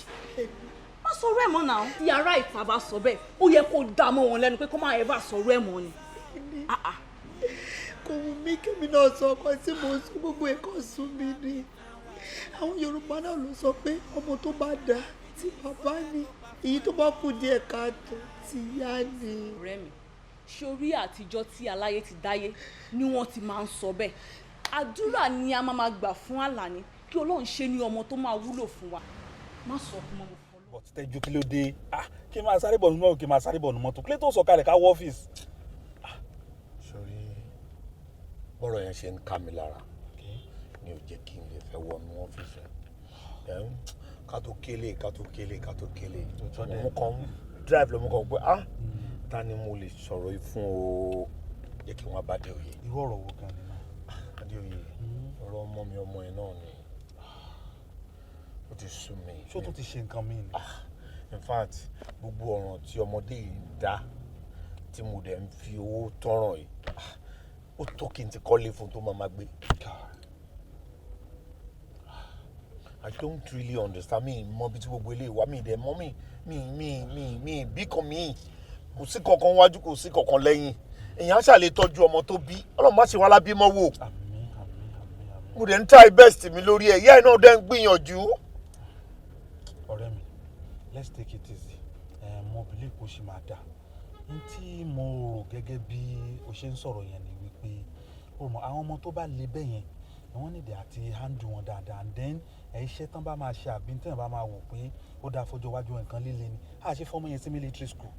Má sọ̀rọ̀ ẹ̀ mọ́ náà. Tí ará ìta bá sọ bẹ́ẹ̀, ó yẹ kó dá mọ́ wọn lẹ́nu pé kó má ever sọ̀rọ̀ ẹ̀ mọ́ ni. Kò wù mí kémi náà sọ ọkọ tí mo sọ gbogbo ẹ̀kọ́ sún mi ni. Àwọn Yorùbá náà ló sọ pé ọmọ tó bá dá tí bàbá ní, èyí tó bá kù díẹ̀ káàtó ti yá ni. Ọ̀rẹ́ mi, sórí àtijọ́ tí aláyé ti dáyé ni wọ́n ti máa ń sọ bẹ́ẹ̀. Àdúrà ni a máa gbà fún Àlàní kí Ọlọ́run ṣe ní ọmọ tó máa wúlò fún wa. Má sọ fún ọmọ fún But Tẹ́jú kí ló dé? Kí n máa sáré bọ̀ nínú mọ́tò, kí n máa sáré bọ̀ nínú mọ́tò. Kílé tó sọ̀kalẹ̀ ká wọ ọ́fíìsì. Sórí bọ́rọ̀ yẹn ṣe ń ká mi lára ni ò jẹ́ kí n lè fẹ́ wọnú ọ́fíìsì rẹ̀. Ká tó kélé mo kàn drive lọ mo kàn pé ta ni mo lè sọ̀rọ̀ yìí fún o, jẹ́ kí wọ́n bá dé òye. Irú ọ̀rọ̀ wo gan ni náà? Adéoyè, ọ̀rọ̀ ọmọ mi ọmọ ẹ̀ náà ni ó ti sú mi. Ṣó tó ti ṣe nǹkan mi ni? In fact gbogbo ọ̀ràn tí ọmọdé yìí ń dá tí mo dẹ̀ ń fi owó tọ́ràn yìí ó tó kí n ti kọ́lé fún tó máa gbé. I don't really understand mi mọ bí tí gbogbo eléyìí wá mi dẹ̀ mọ́ mi bí kan mi kò sí kankan wájú kò sí kankan lẹ́yìn èèyàn ṣàlè tọ́jú ọmọ tó bí Ọlọ́run má ṣe wá lábí mọ́ wò. Mo dẹ̀ ń try best mi lórí ẹ̀ ìyá ẹ̀ náà dẹ̀ ń gbìyànjú. Ọ̀rẹ́ mi, let's take it easy. Mo believe kò ṣe máa dà. N tí mo rò gẹ́gẹ́ bí o ṣe ń sọ̀rọ̀ yẹn ni wípé àwọn ọmọ tó bá le bẹ́ẹ̀ yẹn wọ́n nídìí àti handle wọn dáadáa, and then iṣẹ́ tán bá máa ṣe àbí tán bá máa wò pé ó dáa fọjọ́ iwájú nǹkan líle ni a ṣe fọ́mọ yẹn sí military school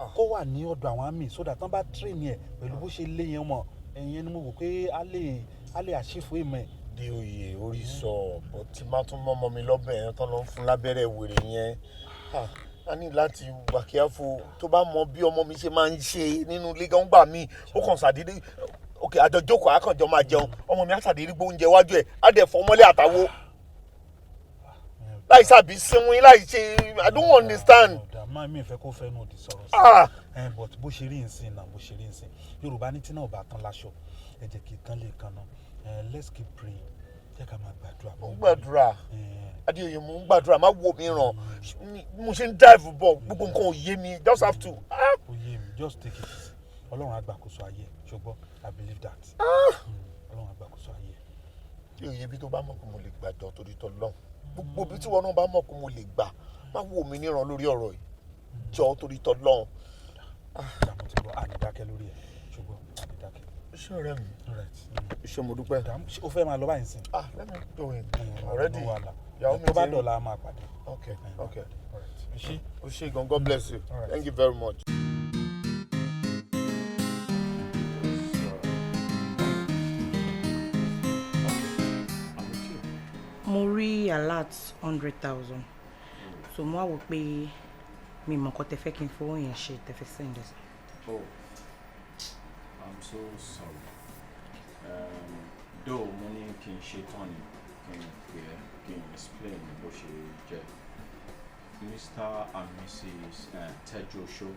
kó wà ní ọ̀dọ̀ àwọn àmì so that tán bá train yẹn pẹ̀lú bó ṣe lé yẹn mọ̀ ẹ̀yẹn ni mo wò pé a lè àṣìfò ìmọ̀ ẹ̀. Dé oyè orí sọ bó ti máa tún mọ́ ọmọ mi lọ́bẹ̀ yẹn tán lọ ń fún lábẹ́rẹ́ wèrè yẹn a ní láti wà kíáfù tó bá mọ bí ọmọ mi ṣe máa ń ṣe nínú ilé gan gbà mí ó kàn ṣàdédé ok àjọjókòó àkànjọ máa jẹun ọmọ mi àṣàdédé gbóúnjẹ wájú ẹ̀ á dẹ̀ fọmọlé àtàwọ láì sàbí sinwin láì ṣe I don't understand. máa mi fẹ́ kó fẹ́ nù di sọ̀rọ̀ sí but bó ṣe rí nsìn náà bó ṣe rí nsìn Yorùbá ní tí náà ò bá tán láṣọ ẹ jẹ́ kí kan lè kan náà let's keep praying jẹ́ ká máa gbàdúrà. mo ń gbàdúrà Adéoyè mo ń gbàdúrà má wo mi ràn mo ṣe ń dive bọ̀ gbogbo nǹkan ò yé mi just have to. ó yé mi just take it easy Ọlọ́run á gbàkóso ayé ṣùgbọ́n I believe that Ọlọ́run á gbàkóso ayé. Adéoyè bí tó bá mọ̀ pé mo lè gbàdọ̀ torí tọ́lọ́run gbogbo bí tí wọn náà bá mọ̀ pé mo lè gbà má wo mi níran lórí ọ̀rọ̀ yìí jọ torí tọ́lọ́run. mo ti gbọ́ ànídákẹ́ lórí ẹ̀ ṣùgbọ́n ànídákẹ́. Iṣẹ́ ọ̀rẹ́ mi iṣẹ́ mo dúpẹ́. o fẹ́ máa lọ báyìí sìn. Let me do it already. Ìyàwó mi tó bá dọ̀la a máa pàdé. Okay. O ṣé gan, God bless you. Thank you very much. mo rí alert 100,000 so mo wá wò pé mi mọ̀ nǹkan tẹ́ fẹ́ kí n fowó yẹn ṣe tẹ́ fẹ́ send ẹ̀. Oh, I'm so sorry. Though mo ní kí n ṣe tán ni kí n pè é kí n explain bó ṣe jẹ́. Mr. and Mrs. Tejoso,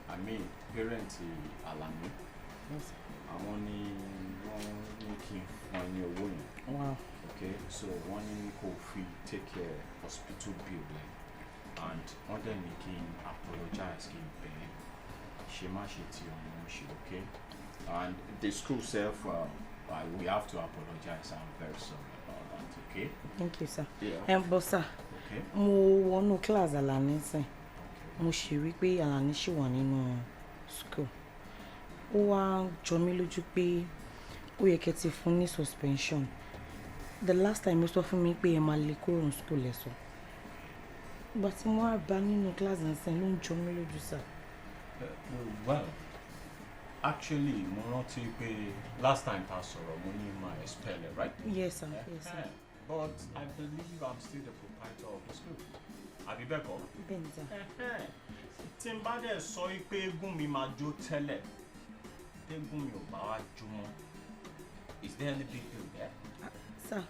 I mean parent Alani. Àwọn ni wọ́n ní kí n fún ẹ ní owó yẹn. Wow. Okay, so wọ́n ní kó fi take care hospital bill and wọ́n dẹ̀ ní kí n apologize kí n bẹ̀ ṣe má ṣe tí ọmọ ṣe, okay? And the school self, we have to apologize. I'm very sorry about that, okay? Thank you, sir. Yeah. But sir, okay. Mo wọnú class Alani sìn. Mo ṣì rí pé Alani ṣì wà nínú school. Ó wá jọ mí lójú pé ó yẹ kẹ́ ti fún ní suspension. The last time ó sọ fún mi pé ẹ máa lè kúrò ní school ẹ sọ. Ìgbà tí mo wá bá nínú kíláàsì nsìn ló ń jọ mí lójú sá. Well, actually, mo rántí pé last time ta sọ̀rọ̀ mo ní máa expel ẹ, right? Yes sir, yes sir. But I believe I'm still the proprietor of the school. Àbí bẹ́ẹ̀ kọ́? Bẹ́ẹ̀ni sá. Tí n bá dẹ̀ sọ pé eégún mi máa jó tẹ́lẹ̀, tẹ́gún mi ò bá wá jó mọ́, is there any big deal there? Sá,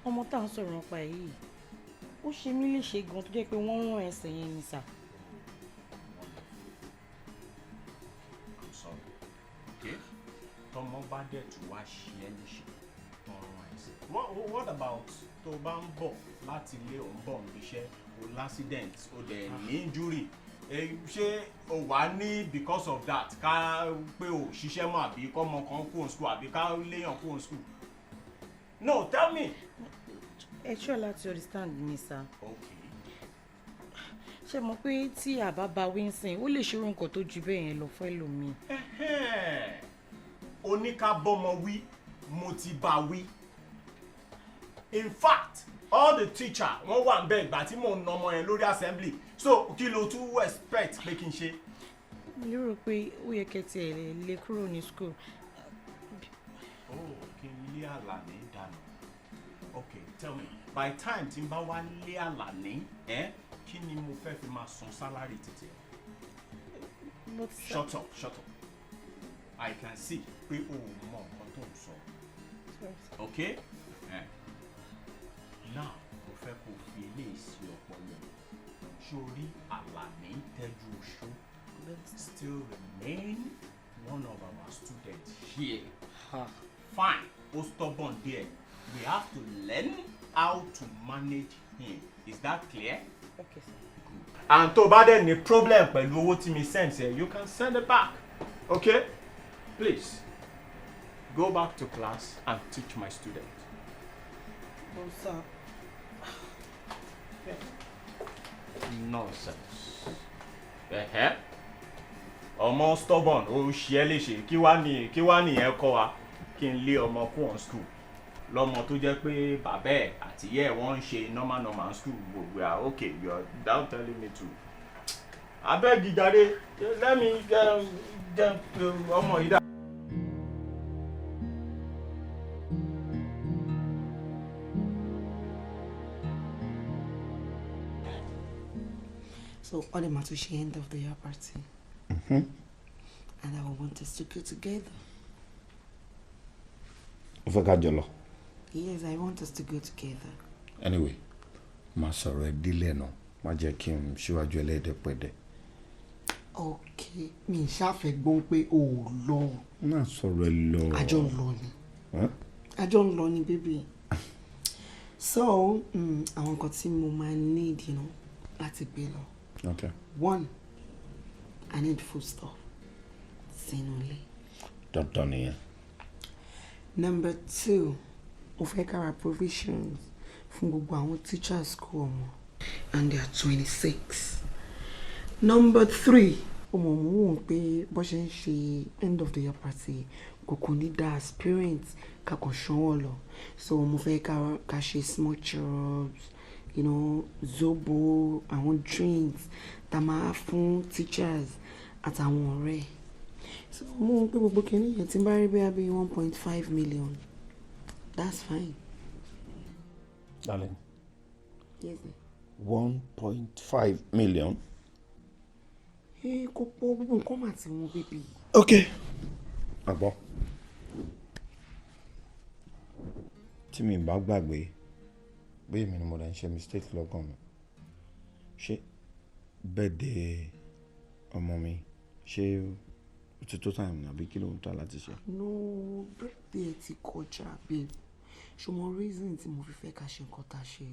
ọmọ tá à ń sọ̀rọ̀ nípa ẹ̀ yìí, ó ṣe mí léṣe gan tó jẹ́ pé wọ́n rán ẹsẹ̀ yẹn ni sá. I'm sorry. Okay? Tọmọ bá dẹ̀ tún wá ṣe ẹ́ léṣe, tán rán ẹsẹ̀. What about tó bá ń bọ̀ láti ilé ò ń bọ̀ níbi iṣẹ́, o l'accident, o dẹ̀ ní injury? Ṣé o wà ní because of that ká pé o ṣiṣẹ́ mọ́ àbí kọ́mọ kan kúrò school àbí ká léèyàn kúrò school? No, tell me. Ẹ ṣọ́ láti understand mi sá. Okay. Ṣé mọ̀ pé tí àbá bá wí ń sìn ó lè ṣòro nǹkan tó ju bẹ́ẹ̀ yẹn lọ fún ẹlòmíì. Oníkàbọ́mọ wí, mo ti bá wí. In fact, all the teacher wọ́n wà ń bẹ ìgbà tí mò ń nà ọmọ yẹn lórí assembly. So kí ló tún expect pé kí n ṣe? Mi lérò pé ó yẹ kẹ́tì ẹ̀ lè kúrò ní school. Oh, kí n lé Àlàní dànù. Okay, tell me, by time tí n bá wá lé Àlàní, kí ni mo fẹ́ fi máa san salary títí? Shut up, shut up. I can see pé o mọ nǹkan tó ń sọ. Okay? Now, mo fẹ́ kó fi eléyìí sí ọpọlọ. Sórí Àlàní Tẹ́júoṣó still remain one of our students here. Fine, ó stubborn there. We have to learn how to manage him. Is that clear? Okay, sir. Good. And tó bá dẹ̀ ní problem pẹ̀lú owó tí mi send ẹ, you can send it back. Okay? Please, go back to class and teach my student. No, sir. Nonsense. Ọmọ stubborn, ó ṣe é léṣe. Kí wá nìyẹn kọ́ wa kí n lé ọmọ kú on school. Lọ́mọ tó jẹ́ pé bàbá ẹ̀ àti ìyá ẹ̀ wọ́n ń ṣe normal school gbogbo à okay, you are down telling me to. Abeg jàre, let me ọmọ yìí dá. So all the matter she end of the year party. And I want us to go together. Jolo. Yes, I want us to go together. Anyway, má sọ̀rọ̀ ẹ dílé náà. Má jẹ́ kí n síwájú ẹlẹ́dẹ̀ pẹ̀dẹ̀. Okay, mi ṣàfẹ́ gbọ́n pé o ò lọ. Má sọ̀rọ̀ ẹ lọ. Àjọ ń lọ ni. Àjọ ń lọ ni, baby. So, àwọn nǹkan tí mo máa need, láti gbé lọ. Okay. 1, I need food stuff. Sínú ilé. Dandan nìyẹn. Number 2, mo fẹ́ ká ra provisions fún gbogbo àwọn teachers school wọn. And they are 26. Number 3, ọmọ mo wọ́n pé bó ṣe ń ṣe end of the year party kò ní dá aspirant kakàn ṣanwó lọ. So mo fẹ́ ká ṣe small chops, zobo, àwọn drinks tá máa fún teachers àtàwọn ọ̀rẹ́. So mo wọ́n pé gbogbo kìíní yẹn tí n bá rí bí 1.5 million. That's fine. Darling. Yes. 1.5 million. Kò pọ̀ gbogbo nǹkan mà tí wọ́n bébí. Okay. Àgbọ̀. Tí mi bá gbàgbé, bóyá mi ni mo dá ń ṣe mistake lọ́gàn mi. Ṣé birthday ọmọ mi ṣé ó ti tó time àbí kí ló ń ta láti ṣe? No, birthday ti kọjá, babe. Ṣùgbọ́n reason tí mo fi fẹ́ ká ṣe nǹkan tá a ṣe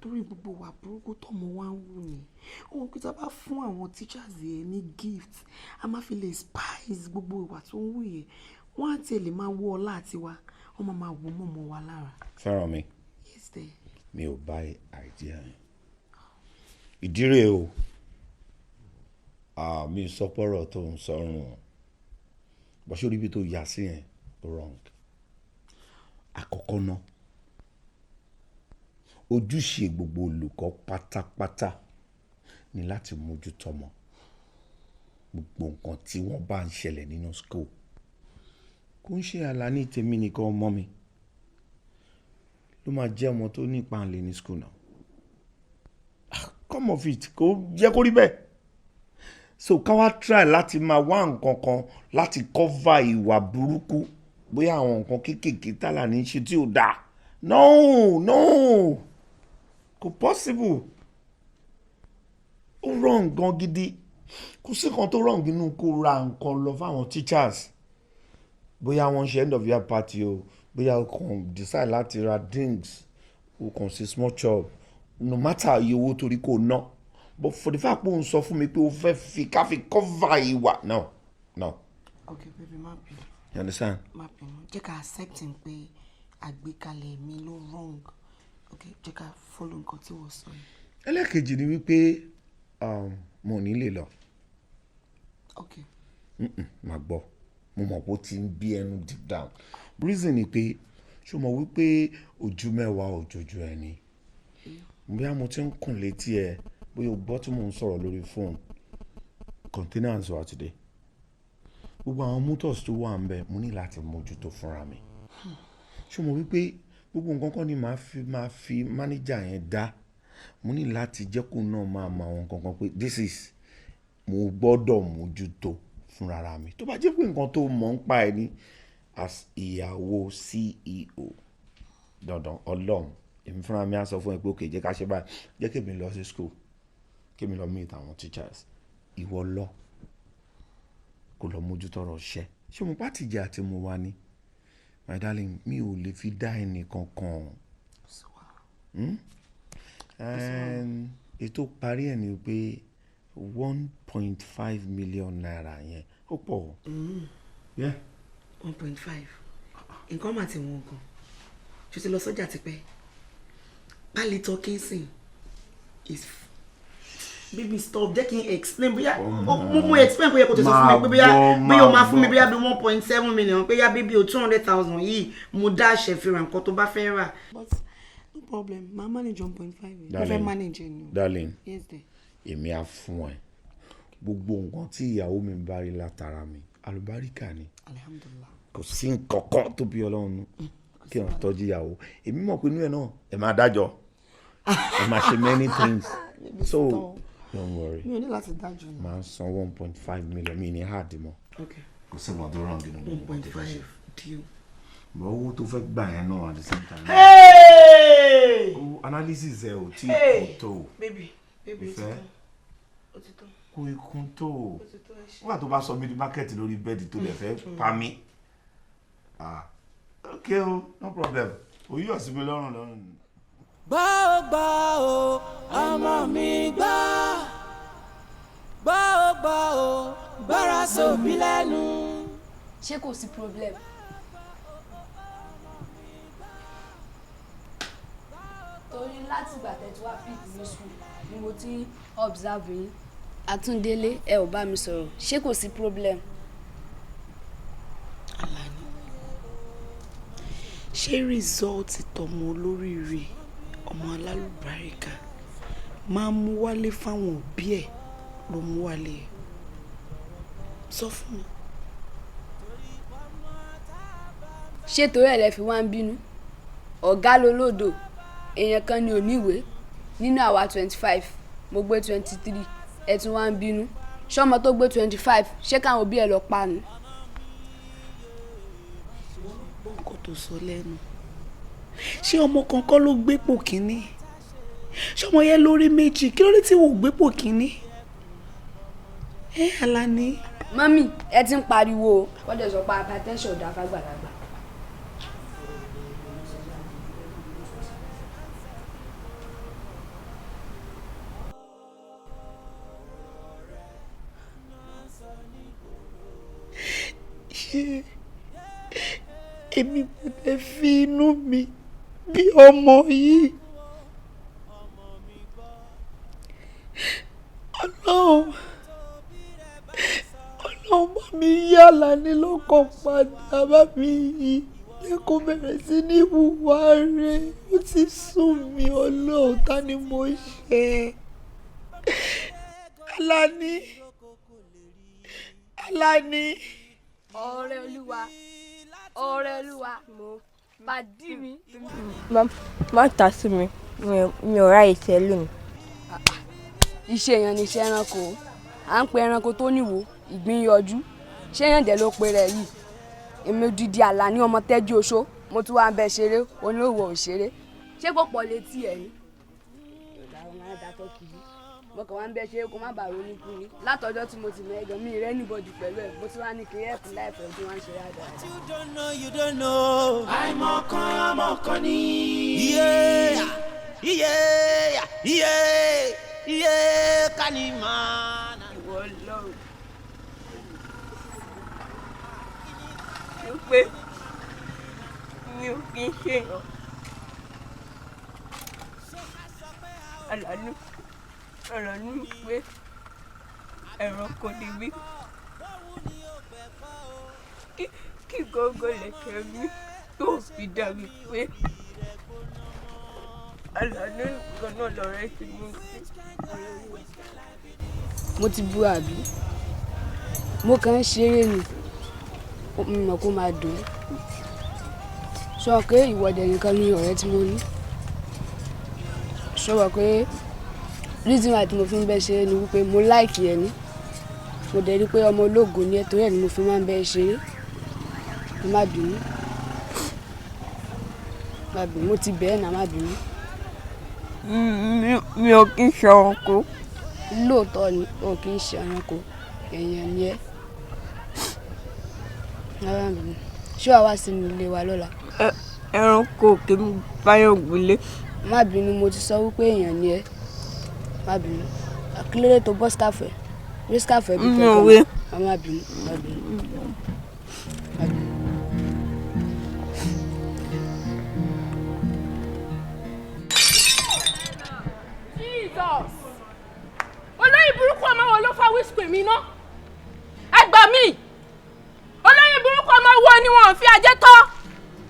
torí gbogbo wa burúkú tọmọ wa ń wù ní ohun pé tá a bá fún àwọn teachers yẹn ní gift a máa fi lè spice gbogbo ìwà tó ń wù yẹn wọ́n á tiẹ̀ lè máa wọ ọlá àti wa wọ́n máa wọ mọ́mọ́ wa lára. Fẹ́ràn mi. Yes, dear. Mi ò bá idea yẹn. Ìdí rèé o. Mi sọpọ̀rọ̀ tó ń sọrùn o. Bó ṣe orí bí tó yà sí yẹn wrong. Àkọ́kọ́ náà ojúṣe gbogbo olùkọ́ pátápátá ni láti mójútó ọmọ gbogbo nǹkan tí wọ́n bá ń ṣẹlẹ̀ nínú school kò ń ṣe Àlàní tèmi nìkan ọmọ mi ló máa jẹ́ ọmọ tó ní ìpànlẹ̀ ní school náà come of it kò jẹ́ kó rí bẹ́ẹ̀ so ká wá try láti máa wá nǹkan kan láti cover ìwà burúkú bóyá àwọn nǹkan kéékèèké tálàní ṣe tí ò dáa no kò possible ó wrong gan gidi kò sí kan tó wrong nínú kó ra nǹkan lọ fáwọn teachers bóyá wọ́n ṣe end of year party o bóyá o kàn decide láti ra drinks o kàn ṣe small chop no matter iye owó torí kò ná but for the fact pé òun sọ fún mi pé o fẹ́ fi káfí cover ìwà no. okay baby má bínú. You understand? má bínú jẹ́ ká accept pé àgbékalẹ̀ mi ló wrong okay jẹ́ ká follow nǹkan tí wọ́n sọ yìí. ẹlẹ́kejì ni wípé mo ní lè lọ. okay. má gbọ́ mo mọ̀ pé ó ti ń bí ẹnu deep down reason ni pé ṣé o mọ̀ wípé ojú mẹ́wàá òjòjú ẹni bóyá mo ti ń kùn létí ẹ bóyá o gbọ́ tí mò ń sọ̀rọ̀ lórí fóònù containers wa today gbogbo àwọn motors tó wà ń bẹ mo ní láti mójútó fúnra mi ṣé o mọ̀ wípé gbogbo nǹkan kan ni máa fi manager yẹn dá mo ní láti jẹ́ kó náà máa mọ àwọn nǹkan kan pé this is mo gbọ́dọ̀ mójútó fúnra mi tó bá jẹ́ pé nǹkan tó mọ̀ ń pa ẹ ní as ìyàwó CEO dandan Ọlọ́run èmi fúnra mi á sọ fún ẹ pé òkè jẹ́ ká ṣe báyìí jẹ́ kí èmi lọ sí school kí èmi lọ meet àwọn teachers ìwọ lọ kó lọ mójútó ọ̀rọ̀ ṣẹ́ ṣé mo bá ti jẹ́ àti mo wá ní my darling mi ò lè fi dá ẹnì kankan ètò parí ẹ̀ ni pé 1.5 million naira yẹn ó pọ̀. 1.5 nǹkan mà ti wọ́n gan ṣe ti lọ sọ́jà tipẹ́ pálí tọ́kínsìn is baby stop jẹ́ kí n explain bóyá mo explain bóyá kò tó sọ fún mi pé bóyá o máa fún mi bóyá bí 1.7 million bóyá bíbí o 200,000 yìí mo dá àṣẹ fi ra nǹkan tó bá fẹ́ rà. but no problem ma manage 1.5 mo fẹ́ manage ni. darling yes dear. èmi á fún ẹ gbogbo nǹkan tí ìyàwó mi bá rí látara mi àlùbáríkà ni alhamdulillah kò sí nǹkan kan tó bí Ọlọ́run kí wọ́n tọ́jú ìyàwó èmi mọ̀ pé inú ẹ̀ náà ẹ máa dájọ́ ẹ máa ṣe many things so don't worry mi ò ní láti dájọ́ náà. máa san 1.5 million mi ní hard mọ́ kò sí wọn tó rán gínú 1.5 deal. bọ́ owó tó fẹ́ gbà yẹn náà at the same time. analysis ẹ ò tí kò tó baby ìfẹ́ kò ikun tó wà tó bá sọ mí di mákẹ́tì lórí bẹ́ẹ̀dì tó lè fẹ́ pa mí ok o no problem òyì ọ̀sìn mi lọ́rùn. gbọ́ o ọmọ mi gbọ́ o gbọ́ra sóbi lẹ́nu. ṣé kò sí problem. torí láti ìgbà tẹ̀ tí wàá pìtì ní sùn ni mo ti observe yín Àtúndélé ẹ ò bá mi sọ̀rọ̀ ṣé kò sí problem. Àlàní ṣé rìsọ́ọ̀tì tọmọ olóríire ọmọ alálùbáríkà máa mú wálé fáwọn òbí ẹ̀ ló mú wálé sọ fún mi. ṣé torí ẹ̀ lẹ fi wá ń bínú ọ̀gá lolódò èèyàn kan ni ò níwèé nínú àwa 25 mo gbé 23 ẹ tún wá ń bínú ṣọmọ tó gbé 25 ṣé káwọn òbí ẹ lọ pa ni. nǹkan tó sọ lẹ́nu ṣé ọmọ kankan ló gbépò kínní ṣé ọmọ yẹn lórí méjì kí ló dé tí wò ó gbépò kínní. Àlàní. mọ́mì ẹ ti ń pariwo wọ́n dẹ̀ sọ pé hypertension dá fágbàlagbà. ṣé èmi gbọ́dọ̀ fi inú mi bí ọmọ yìí ọlọ́run bá mi yí Àlàní lọ́kàn padà bá mi yí jẹ́ kó bẹ̀rẹ̀ sí ní hùwà rẹ̀. Ó ti sún mi Ọlọ́run, ta ni mo ṣe? Alani. Ọ̀rẹ́ Olúwa mo pàdí mi. Má ta sí mi ò ráyè tẹ́ lónìí. Iṣẹ́ èèyàn ni iṣẹ́ ẹranko à ń pe ẹranko tó níwò ìgbín yọjú ṣé èèyàn dẹ̀ ló pe rẹ̀ yìí èmi odidi Àlàní ọmọ tẹ́jú oṣó mo tún wá ń bẹ ṣeré oníwò òṣèré ṣé kò pọ̀ létí ẹ̀ ní. Yorùbá wọn máa ń datọ́ kiri mo kàn wá ń bẹ ṣeré kó má bàa ronú kú ni látọjọ́ tí mo ti mọ ẹ̀gàn mi rẹ́ níbọ̀dù pẹ̀lú ẹ̀ mo ti wá ní kí ẹ̀kú láìpẹ́ tí wọ́n ń ṣe rádà. You don't know. àìmọ̀kan ni. Iye kani mana. Ìwọ lọ́rùn. Pé mi ò kí ń ṣèyàn. Àlàní pé ẹranko ni mí. Kí gógó lẹ̀kẹ̀ mi tó fi dà mí pé Àlàní nìkan náà lọ̀rẹ́ tí mo sí. Mo ti bú àbí mo kàn ń ṣeré ni mo mọ̀ kó máa dùn sọ pé ìwọ́dẹ̀ nìkan ni ọ̀rẹ́ tí mo ní sọ pé reason why tí mo fi ń bẹ ṣeré ni wípé mo like ẹ ní mo dẹ̀ rí pé ọmọ ológo ni ẹ torí ẹ̀ ni mo fi máa ń bẹ ṣeré mo má bínú mo ti bẹ̀ẹ́ náà má bínú. Mi ò kí ń ṣe ẹranko. Lóòótọ́ ni o kì í ṣe ẹranko èèyàn ni ẹ́ ṣé wàá wá sínú ilé wa lọ́la. Ẹranko kì í báyọ̀ gbélé. Má bínú mo ti sọ wípé èèyàn ni ẹ́ má bínú kí ló dé tó bọ́ skáfẹ̀ rí skáfẹ̀ bí kẹ́kọ̀ọ́ má bínú. Jesus! Olóyè burúkú ọmọ wo ló fa wíṣkì mi ná? Ẹ gbà mí! Olóyè burúkú ọmọ wo ni wọn fi ajé tọ́?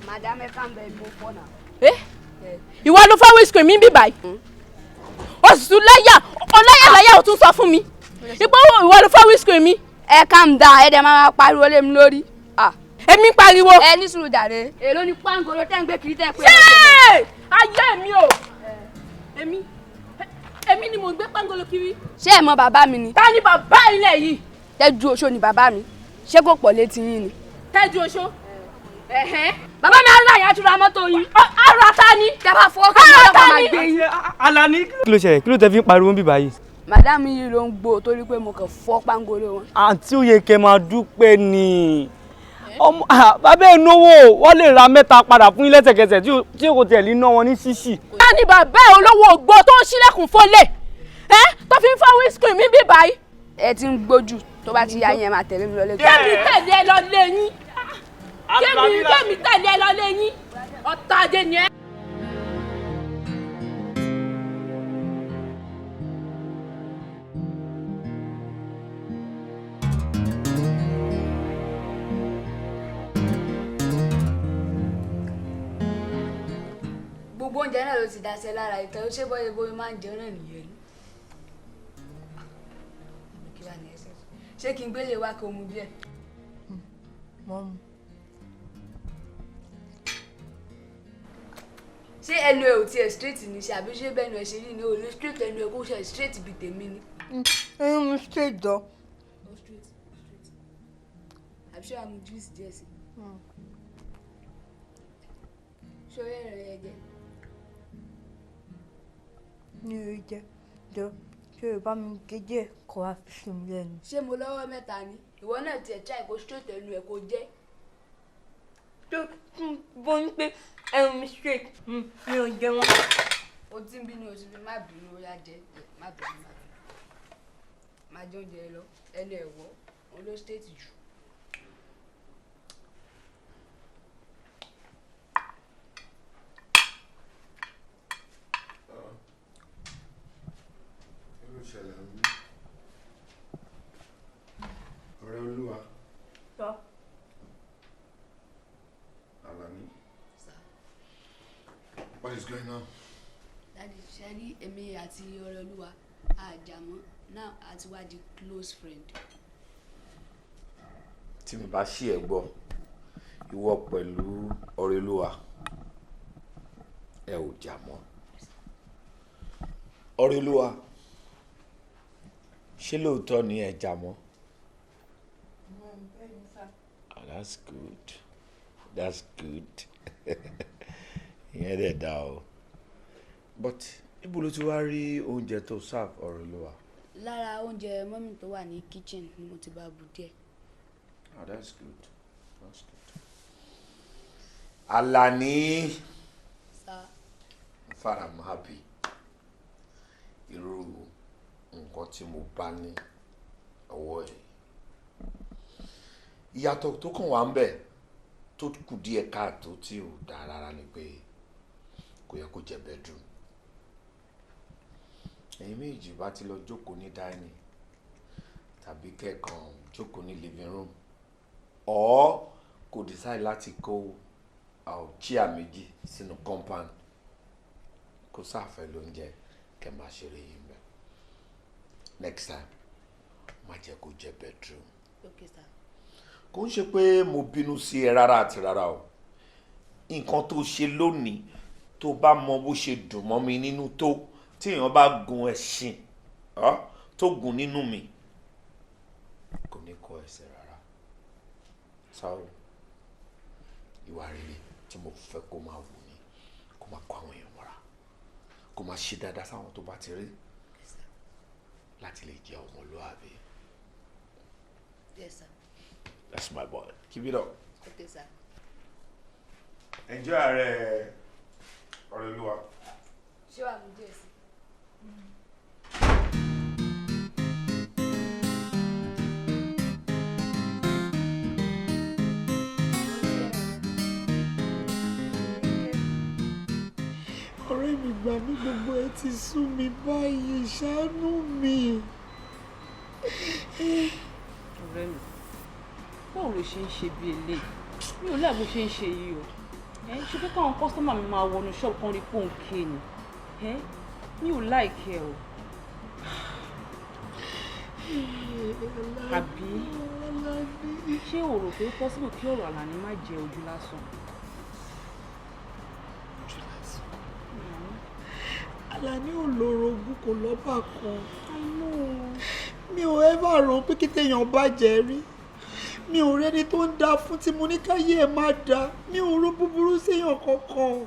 Madam ẹ kàn bẹ ìbò fọ́nà. Ìwọ ló fa wíṣkì mi bí báyìí. O sì tún láyà ò tún sọ fún mi. Ipò ìwọ ló fa wíṣkì mi. Ẹ calm down ẹ dẹ̀ máa pariwo lé mi lórí. Èmi pariwo. Ẹ ní sùúrù jàre. Èló ni pàǹgolo tẹ́ ń gbé kiri tẹ́ pé. Ṣé ayé mi o? Èmi ni mò ń gbé pàǹgolo kiri. Ṣé ẹ mọ bàbá mi ni? Ta ni bàbá ilẹ̀ yìí? Tẹ́jú oṣó ni bàbá mi. Ṣé kò pọ̀ létí yín ni? Tẹ́jú oṣó. Bàbá mi ara yẹn àtúrà mọ́tò yín. Ara ta ni? Tẹ́fà fọwọ́ kan ní ọ̀pá máa gbé yín. Àlàní. Kí ló ṣẹlẹ̀? Kí ló tẹ fi ń pariwo bí báyìí? Màdámù yìí ló ń gbó torí pé mo kàn fọ́ pàǹgolo wọn. Àǹtí ó yẹ kẹ́ máa dúpẹ́ ni. Bàbá ẹ̀ náwó wọ́n lè ra mẹ́ta padà fún yín lẹ́sẹ̀kẹsẹ̀ tí kò tẹ̀ lé ná wọn ní ṣíṣì. Ta ni bàbá ẹ̀ olówó ògbó tó ń ṣílẹ̀kùn fọ́lẹ̀? Tó fi ń fa wíṣkì mi bí báyìí. Ẹ ti ń gbójú tó bá ti yá yẹn máa tẹ̀lé mi lọ lé. Kémi tẹ̀lé ẹ lọ lé yín. Kémi tẹ̀lé ẹ lọ lé yín. Ọ̀tá ajé ni ẹ. Gbogbo oúnjẹ náà ló ti daṣẹ́ lára ìtẹ́ ó ṣe bóyá máa ń jẹun náà nìyẹn ni. Ṣé kí n gbélé wá kí o mu díẹ̀? Mọ́mú. Ṣé ẹnu ẹ ò tiẹ̀ straight ni ṣe àbí ṣé bẹ́ẹ̀ ni ẹ ṣe rí ni o lè straight ẹnu ẹ kó ṣe straight bíi tèmi ni? Ẹnu mi straight jọ. Àbí ṣé àmú juice díẹ̀ sí? Ṣé ó yẹ rẹ̀ jẹ? Mi ò jẹ jọ ṣé o bá mi kéjì ẹ̀ kó wá fi sí mi lẹ́nu. Ṣé mo lọ́wọ́ mẹ́ta ni? Ìwọ náà tiẹ̀ try kó straight ẹnu ẹ kó jẹ́. Tó bó ń pé ẹnu mi straight mi ò jẹ wọn. O ti ń bínú o ti fi má bínú ó yá jẹ má bínú má jẹ oúnjẹ lọ ẹnu ẹ̀wọ́ òun ló straight jù. Ọ̀rẹ́ Olúwa. Tọ́. Àlàní. going on? Daddy, Sherry, èmi àti Ọ̀rẹ́olúwa àjàmọ́ now àti wá di close friend. Tí mi bá ṣí ẹ gbọ́, ìwọ pẹ̀lú Ọ̀rẹ́olúwa ẹ ò jà mọ́. Ọ̀rẹ́olúwa, ṣé lóòótọ́ ni ẹ jà mọ́? Oh, that's good. That's good. Ìyẹn dẹ̀ dá o. But ibo ló ti wá rí oúnjẹ tó serve Ọ̀rẹ́olúwa? Lára oúnjẹ mọ́mì tó wà ní kitchen ni mo ti bá bu díẹ̀. Oh, that's good. That's good. Alani. Sir. In fact, I'm happy. Irú nǹkan tí mo bá ní ọwọ́ ẹ̀. Ìyàtọ̀ tó kàn wá ń bẹ̀ tó kù díẹ̀ káàtó tí ò dáa rárá ni pé kò yẹ kó jẹ́ bedroom. Ẹ̀yin méjì bá ti lọ jókòó ní dining tàbí kẹ́ẹ̀kan jókòó ní living room or kò decide láti kó chair méjì sínú compound kó sáfẹ́ lóúnjẹ kẹ́ máa ṣeré yìí mbẹ́. Next time má jẹ́ kó jẹ́ bedroom. Okay, sir. Kò ń ṣe pé mo bínú sí ẹ rárá àti rárá o. Nǹkan tó ṣe lónìí tó bá mọ bó ṣe dùn mọ́ mi nínú tó tí èèyàn bá gun ẹṣin tó gùn nínú mi kò ní kọ ẹsẹ̀ rárá. Sáwọ́ ìwà rere tí mo fẹ́ kó máa wù ní kó máa kó àwọn èèyàn mọ́ra kó máa ṣe dáadáa sáwọn tó bá ti rí láti lè jẹ́ ọmọlúwàbí. Yes, sir. That's my boy. Keep it up. Okay, sir. Enjoy ààrẹ Ọ̀rẹ́olúwa. Ṣé wàá mú díẹ̀ sí? Ọ̀rẹ́ mi gbà mí, gbogbo ẹ ti sú mi báyìí, ṣàánú mi. Ọ̀rẹ́ mi, báwo ló ṣe ń ṣe bí eléyìí? Mi ò láì bó ṣe ń ṣe yìí o. Ṣé pé káwọn kọ́sítọ́mà mi máa wọnú ṣọ́ọ̀bù kan rí pòǹkè ni? Mi ò láìkẹ́ o. Àbí ṣé o rò pé possible kí ọ̀rọ̀ Àlàní má jẹ ojú lásán? Àlàní ò lórogún kò lọ́bà kan. Mi ò ẹ́fà rò pé kí téèyàn bàjẹ́ rí. Mi ò rẹ́ni tó ń dá fún tí mo ní káyé ẹ̀ má dá. Mi ò rò búburú séèyàn kankan.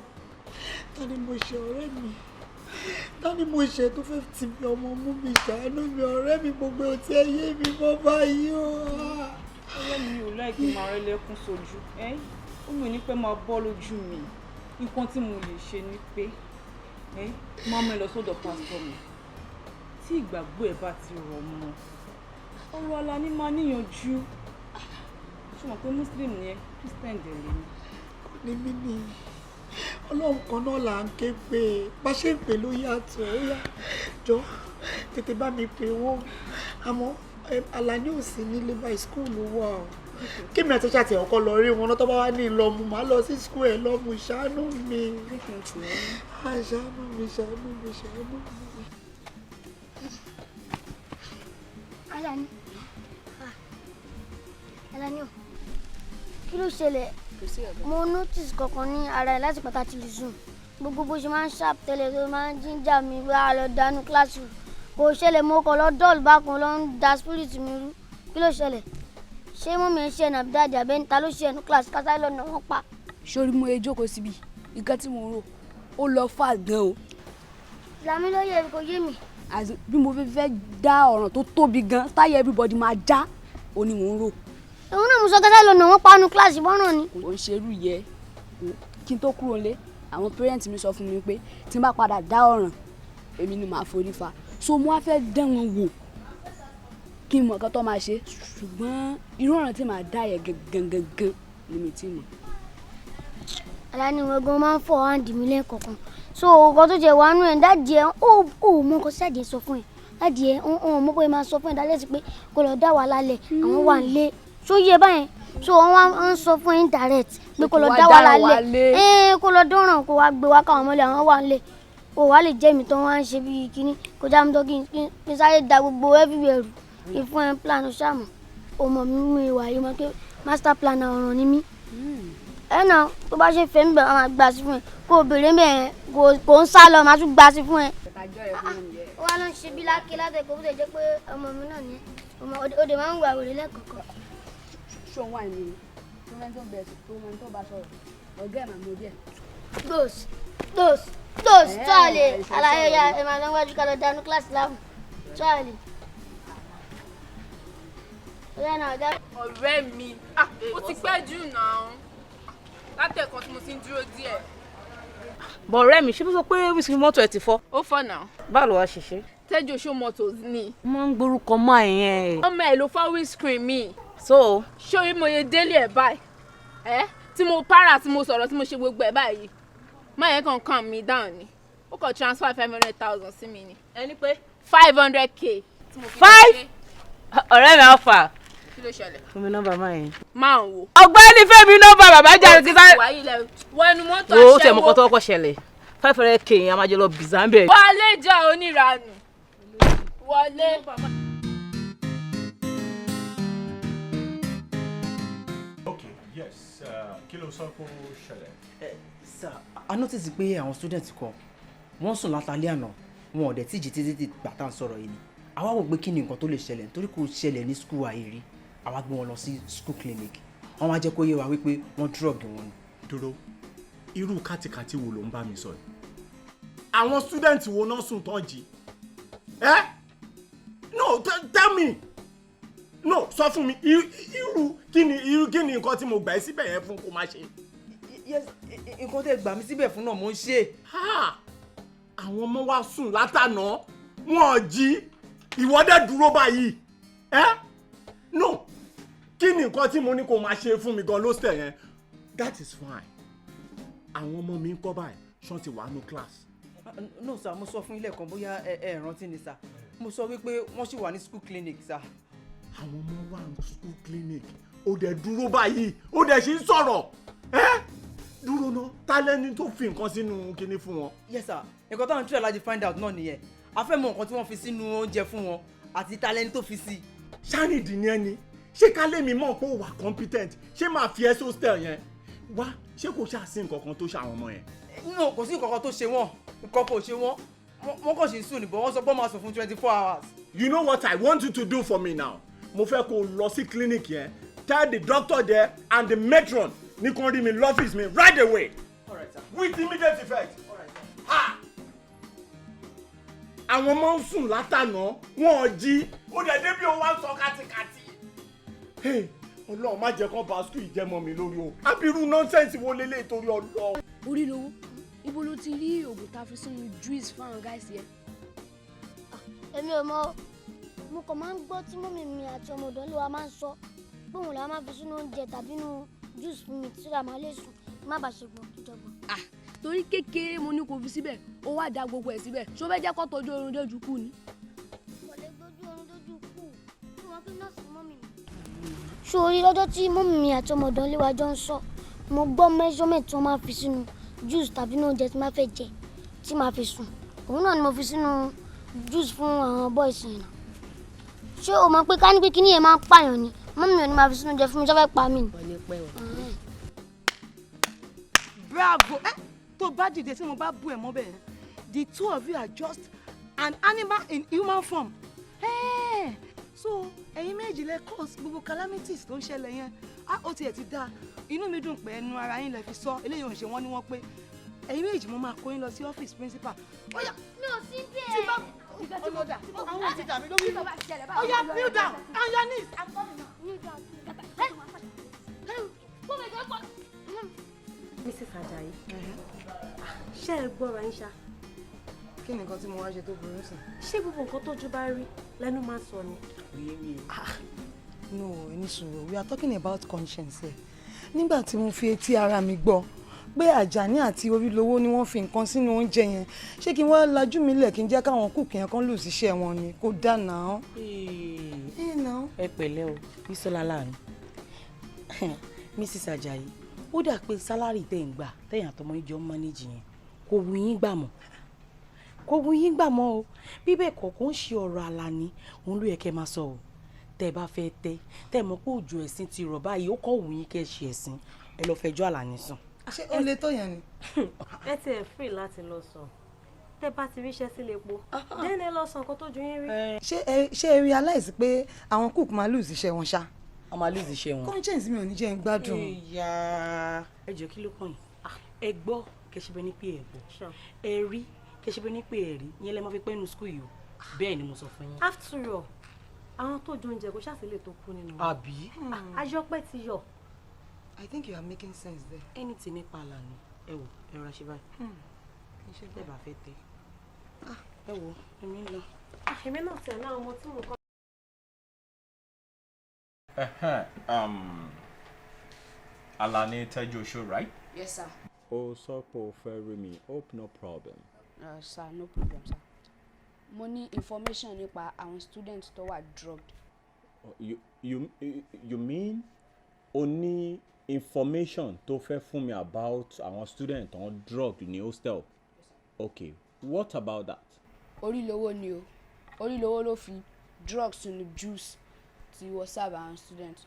Ta ni mo ṣe ọ̀rẹ́ mi? Ta ni mo ṣe tó fẹ́ tì mí ọmọ mú mi ṣàánú mi ọ̀rẹ́ mi gbogbo òtí ẹyẹ mi mọ́ báyìí o. Ọ̀rẹ́ mi ò láì kí n máa rẹ́ lẹ́kún sójú. Ó mi ò ní pẹ́ máa bọ́ lójú mi. Nǹkan tí mo lè ṣe ni pé máa mú ẹ lọ sọ́dọ̀ pásítọ̀ mi. Tí ìgbàgbọ́ ẹ bá ti rọ̀ mọ́, ọ̀rọ̀ Àlàní máa níyànjú. Ṣé mọ̀ pé Muslim ni ẹ, Christian dẹ̀ lé mi. Kò ní mí ni Ọlọ́run kan náà là ń ké pé bá ṣe ń pè ló yàtọ̀ ó yá jọ tètè bá mi pè wọ́n àmọ́ Àlàní ò sí nílé báyìí skul ló wà o kémi àti ṣàtì ọkọ lọ rí wọn tó bá wà ní ìlọmù má lọ sí skul ẹ lọmù ṣàánú mi ṣàánú mi ṣàánú mi ṣàánú mi. Àlàní o kí ló ṣẹlẹ̀ mo notice kankan ní ara ẹ̀ láti pàtàkì lè sùn gbogbo bó ṣe máa ń ṣàp tẹ́lẹ̀ tó máa ń jíjà mi wá lọ dánú kíláàsì kò ṣẹlẹ̀ mo kàn lọ dọ́ọ̀lù bákan lọ ń da spirit mi rú kí ló ṣẹlẹ̀ ṣé mọ́mí ẹ̀ ń ṣe ẹ̀ nàbí dáàdì àbẹ́ni ta ló ṣe ẹnu kíláàsì kásá lọ́nà wọn pa. sórí mo ẹ jókòó síbi nǹkan tí mo rò ó lọ fà gan o. Làmí ló yẹ kó yé mi. bí mo fẹ́ dá ọ̀ràn tó tóbi gan táyà everybody máa já ó ní mò ń rò. òun náà mo sọ kásá lọ́nà wọn pa nu kíláàsì bọ́nà ni. ò ń ṣerú yẹ kí n tó kúrò nílé àwọn parents mi sọ fún mi pé tí n bá padà dá ọ̀ràn èmi ni màá forí fa so mo wá fẹ́ dán wọn wò kí n mọ̀ nǹkan tó máa ṣe ṣùgbọ́n irú ọ̀ràn tí màá dá yẹ gangan ni mi ti mọ̀. Àlàní wọn gan máa ń fọ àǹdí mi lẹ́ẹ̀kọ̀ọ̀kan so nǹkan tó jẹ wà nù ẹ̀ dáàdì ẹ̀ ó mọ nǹkan sí àdìẹ sọ fún ẹ̀ dáàdì ẹ̀ ọ̀hún mọ̀ bóyá máa sọ fún ẹ̀ dáàdì ẹ̀ sí pé kò lọ dá wà lálẹ́ àwọn wà nílé so yẹ báyẹn so wọ́n ń sọ fún indirect pé kó lọ dá wà lálẹ́ kó lọ dọ́ràn kó wá gbé wá káwọn mọ́lẹ̀ àwọn wà nílé kó wá lè jẹ́ mi tó wọ́n á ṣe bíi kíní kó já mi tó kí n sáré da gbogbo everywhere rù kí fún ẹ plan ṣàmù ọmọ mi wà yìí mọ́ pé master planner ọ̀ràn ni mí ẹ náà tó bá ṣe fẹ́ mi bẹ̀rẹ̀ máa gbà sí fún ẹ kó o béèrè bẹ́ẹ̀ kó ń sá lọ máa tún gbà sí fún ẹ. ó wá ló ń ṣe bí lákè látẹ̀kọ́ bó ṣe jẹ́ pé ọmọ mi náà ní òde máa ń gbà wèrè lẹ́kọ̀ọ̀kan. ṣó wà ní tó ń bẹ̀rẹ̀ tó máa tó bá sọ̀rọ̀ ọ̀gá ẹ̀ máa mú díẹ̀. tọ́ọ̀lì àlàyé ya ẹ̀ máa lọ́wọ́jú ká lọ dánú kíláàsì láàmú tọ́ọ̀lì. ọ̀rẹ́ mi ó ti pẹ́ jù náà látẹ̀kọ́ tí mo ti ń dúró díẹ̀. bọ̀ ọ̀rẹ́ mi ṣé mo sọ pé wíṣí mọ́tò ẹ̀ ti fọ́. ó fọ́ náà. báwo ló wá ṣiṣẹ́. Tẹ́jú Oṣó mọ́tò ni. mo ń gborúkọ mọ́ ẹ̀yẹn. ọmọ ẹ̀ ló fọ́ windscreen mi. so. ṣé mo yẹ délé ẹ̀ báyìí tí mo para tí mo sọ̀rọ̀ tí mo ṣe gbogbo ẹ̀ báyìí má yẹn kàn calm me down ni ó kàn transfer 500,000 sí mi ni. ẹni pé. 500k. 5. ọ̀rẹ́ mi á fà. kí ló ṣẹlẹ̀. fún mi nọ́mbà máa yẹn. máa ń wo. ọ̀gbẹ́ni fẹ́mi nọ́mbà bàbá jáde kí sáré. wọnú mọ́tò aṣẹ́wó. wo tẹ̀ mọ́kọ́ tó kọ́ ṣẹlẹ̀ 500k yẹn a máa jẹ lọ bizambe. wọlé jẹ́ oníranù wọlé. Okay, yes. Kí ló sọ pé ó ṣẹlẹ̀? Sir, I notice pé àwọn students kan wọ́n sùn látàlẹ́ àná wọn ò dẹ̀ tíjì títí gbà tá à ń sọ̀rọ̀ yìí ni àwa wò pé kí ni nǹkan tó lè ṣẹlẹ̀ nítorí kò ṣẹlẹ̀ ní school àìrí àwa gbé wọn lọ sí school clinic wọ́n wá jẹ́ kó yé wa wípé wọ́n drug wọn ni. dúró irú kátikàti wo ló ń bá mi sọ yìí àwọn students wo náà sùn tán jí no tell me no sọ fún mi irú kí ni nǹkan tí mo gbà ẹ́ síbẹ̀ yẹn fún kó má ṣe. yes nǹkan tẹ́ gbà mí síbẹ̀ fún náà mo ń ṣe. àwọn ọmọ wa sùn látànà wọn jí ìwọ́dẹ̀ dúró báyìí no kí ni nǹkan tí mo ní kó máa ṣe fún mi gan lóṣẹ̀ yẹn that is fine àwọn ọmọ mi ń kọ́ báyìí ṣán ti wà nù class. no sir mo sọ fún ilé kan bóyá ẹ rántí ni sir mo sọ wípé wọ́n sì wà ní school clinic sir. àwọn ọmọ wa ní school clinic ó dẹ̀ dúró báyìí ó dẹ̀ sì ń sọ̀rọ̀ dúró ná ta lẹ́ni tó fi nǹkan sínú kinní fún wọn. yes sir nǹkan táwọn tíra láti find out náà nìyẹn a fẹ́ mọ nǹkan tí wọ́n fi sínú oúnjẹ fún wọn àti ta lẹ́ni tó fi sí. ṣáànídì ni ẹni ṣé ká lè mi mọ̀ pé ó wà competent ṣé máa fi ẹ́ sóstẹ̀l yẹn wá ṣé kò ṣáà sí nǹkan kan tó ṣàwọn ọmọ yẹn. no kò sí nǹkan kan tó ṣe wọ́n nǹkan kò ṣe wọ́n wọ́n kàn ṣe sùn níbọ̀ wọ́n sọ pé wọ́n máa sùn fún 24 hours. you know what I want you to do for me now mo fẹ́ kó lọ sí clinic yẹn tell the doctor there and the matron ní kàn rí mi lọ́fíìsì mi right away. All right, sir. With immediate effect. All right, sir. Ha! Àwọn ọmọ ń sùn látànà wọn ò jí ó dẹ̀ débi ó wá ń sọ kátikàti. Ọlọ́run má jẹ́ kó bá skul ìjẹ́mọ́ mi lórí o. Abirú nọ́ńsẹ̀nsì wo lélẹ̀ torí Ọlọ́run. orí lowó ibo ló ti rí oògùn tá a fi sínú juice fáwọn gáàsì yẹn. èmi ò mọ mo kàn máa ń gbọ́ tí mọ́mì mi àti ọmọ ọ̀dọ́ lé wa máa ń sọ pé òun la máa fi sínú oúnjẹ tàbí inú juice fún mi tí ra máa lè sùn má bàa ṣe gbọ̀n kíjọba. torí kékeré mo ní kó fi síbẹ̀ ó wá da gbogbo ẹ̀ síbẹ̀ ṣó fẹ́ jẹ́ kó tọ́jú oorun dójú kú ni. kò lè gbójú oorun dójú kú fún wọn kí nọ́ọ̀sì mọ́mì mi. sórí lọ́jọ́ tí mọ́mì mi àti ọmọ ọ̀dọ́ lé wa jọ ń sọ mo gbọ́ measurement tí wọ́n máa fi sínú juice tàbí inú oúnjẹ tí máa fẹ́ jẹ tí máa fi sùn òun náà ni mo fi sínú juice fún àwọn boys yẹn náà. ṣé o mọ̀ pé ká ní pé kíní yẹn máa ń pààyàn ni mọ́mì mi ò ní máa fi sínú oúnjẹ fún mi sọ́fẹ́ pa mí ni. bravo tó bá dìde tí mo bá bú ẹ mọ́ bẹ́ẹ̀ the two of you are just an animal in human form so ẹ̀yin méjì lè cause gbogbo calamities tó ń ṣẹlẹ̀ yẹn ó tiẹ̀ ti dáa inú mi dùn pé ẹnu ara yín lè fi sọ eléyìí ò ń ṣe wọ́n ní wọ́n pé ẹ̀yin méjì mo máa kó yín lọ sí ọ́fíìsì principal. mi ò sí bẹ́ẹ̀. ọlọ́dà àwọn ti dàbí lórí ìlú ọ̀yá kneel down on your knees. Mrs. Ajayi ṣé ẹ gbọ́ra yín ṣá. kí ni nǹkan tí mo wá ṣe tó burú sí. ṣé gbogbo nǹkan tójú bá rí lẹ́nu máa ń sọ ni. no ẹni sùúrù we are talking about conscience ẹ nígbà tí mo fi etí ara mi gbọ́ pé Àjàní àti Orílowó ni wọ́n fi nǹkan sínú oúnjẹ yẹn ṣé kí n wá lajú mi lẹ̀ kí n jẹ́ káwọn kúùkì yẹn kan lù síṣẹ́ wọn ni kò dáná. ẹ pẹ̀lẹ́ o Bísọ́lá láàánú Mrs. Ajayi ó dà pé sálárì tẹ̀ ń gbà tẹ̀yìn àtọmọ ìjọ mánéjì yẹn kò wù yín gbà mọ́ o bí bẹ́ẹ̀ kọ́ kó ń ṣe ọ̀rọ̀ Àlàní òun ló yẹ kẹ́ máa sọ o tẹ́ ẹ bá fẹ́ tẹ́ ẹ mọ̀ pé òjò ẹ̀sìn ti rọ̀ báyìí ó kọ́ wù yín kẹ́ ẹ ṣe ẹ̀sìn ẹ lọ fẹjọ́ Àlàní sùn. ṣé ó lè tó yẹn ni. ẹ ti ẹ̀ free láti lọ sọ tẹ́ bá ti ríṣẹ́ sílé epo dẹ́nẹ́ lọ sọ nǹkan tó ju yín rí. ṣé ẹ realize pé àwọn cook máa lose iṣẹ́ wọn ṣá. a máa lose iṣẹ́ wọn. conscience mi ò ní jẹ́ ń gbádùn. ìyá ẹ jọ kí ló kàn yín ẹ gbọ́ kẹsíbẹ ní pé ẹ gbọ́ ẹ rí kẹsíbẹ ní pé ẹ rí ìyẹn lẹ máa fi pẹ́ nu school yìí o bẹ́ẹ̀ ni mo sọ fún yín. after all àwọn tó ju oúnjẹ kò ṣàṣìlè tó kú nínú. àbí. ayọpẹ ti yọ. I think you are making sense there. anything nípa Àlàní ẹ wò ẹ rọra ṣe báyìí. iṣẹ́ tẹ́ bá fẹ́ tẹ ẹ wò èmi ń lọ. èmi náà tẹ̀ náà ọmọ tí mo kọ́. Àlàní Tejuosho, right? Yes, sir. Oh, sọ pé o fẹ́ rí mi. Hope no problem. Sir, no problem, sir. Mo ní information nípa àwọn students tó wà drugged. You mean o ní information tó fẹ́ fún mi about àwọn students tó ń drugged ní hostel? Okay, what about that? Orílówó ni o. Orílówó ló fi drugs sínú juice tí wọ́n serve àwọn students.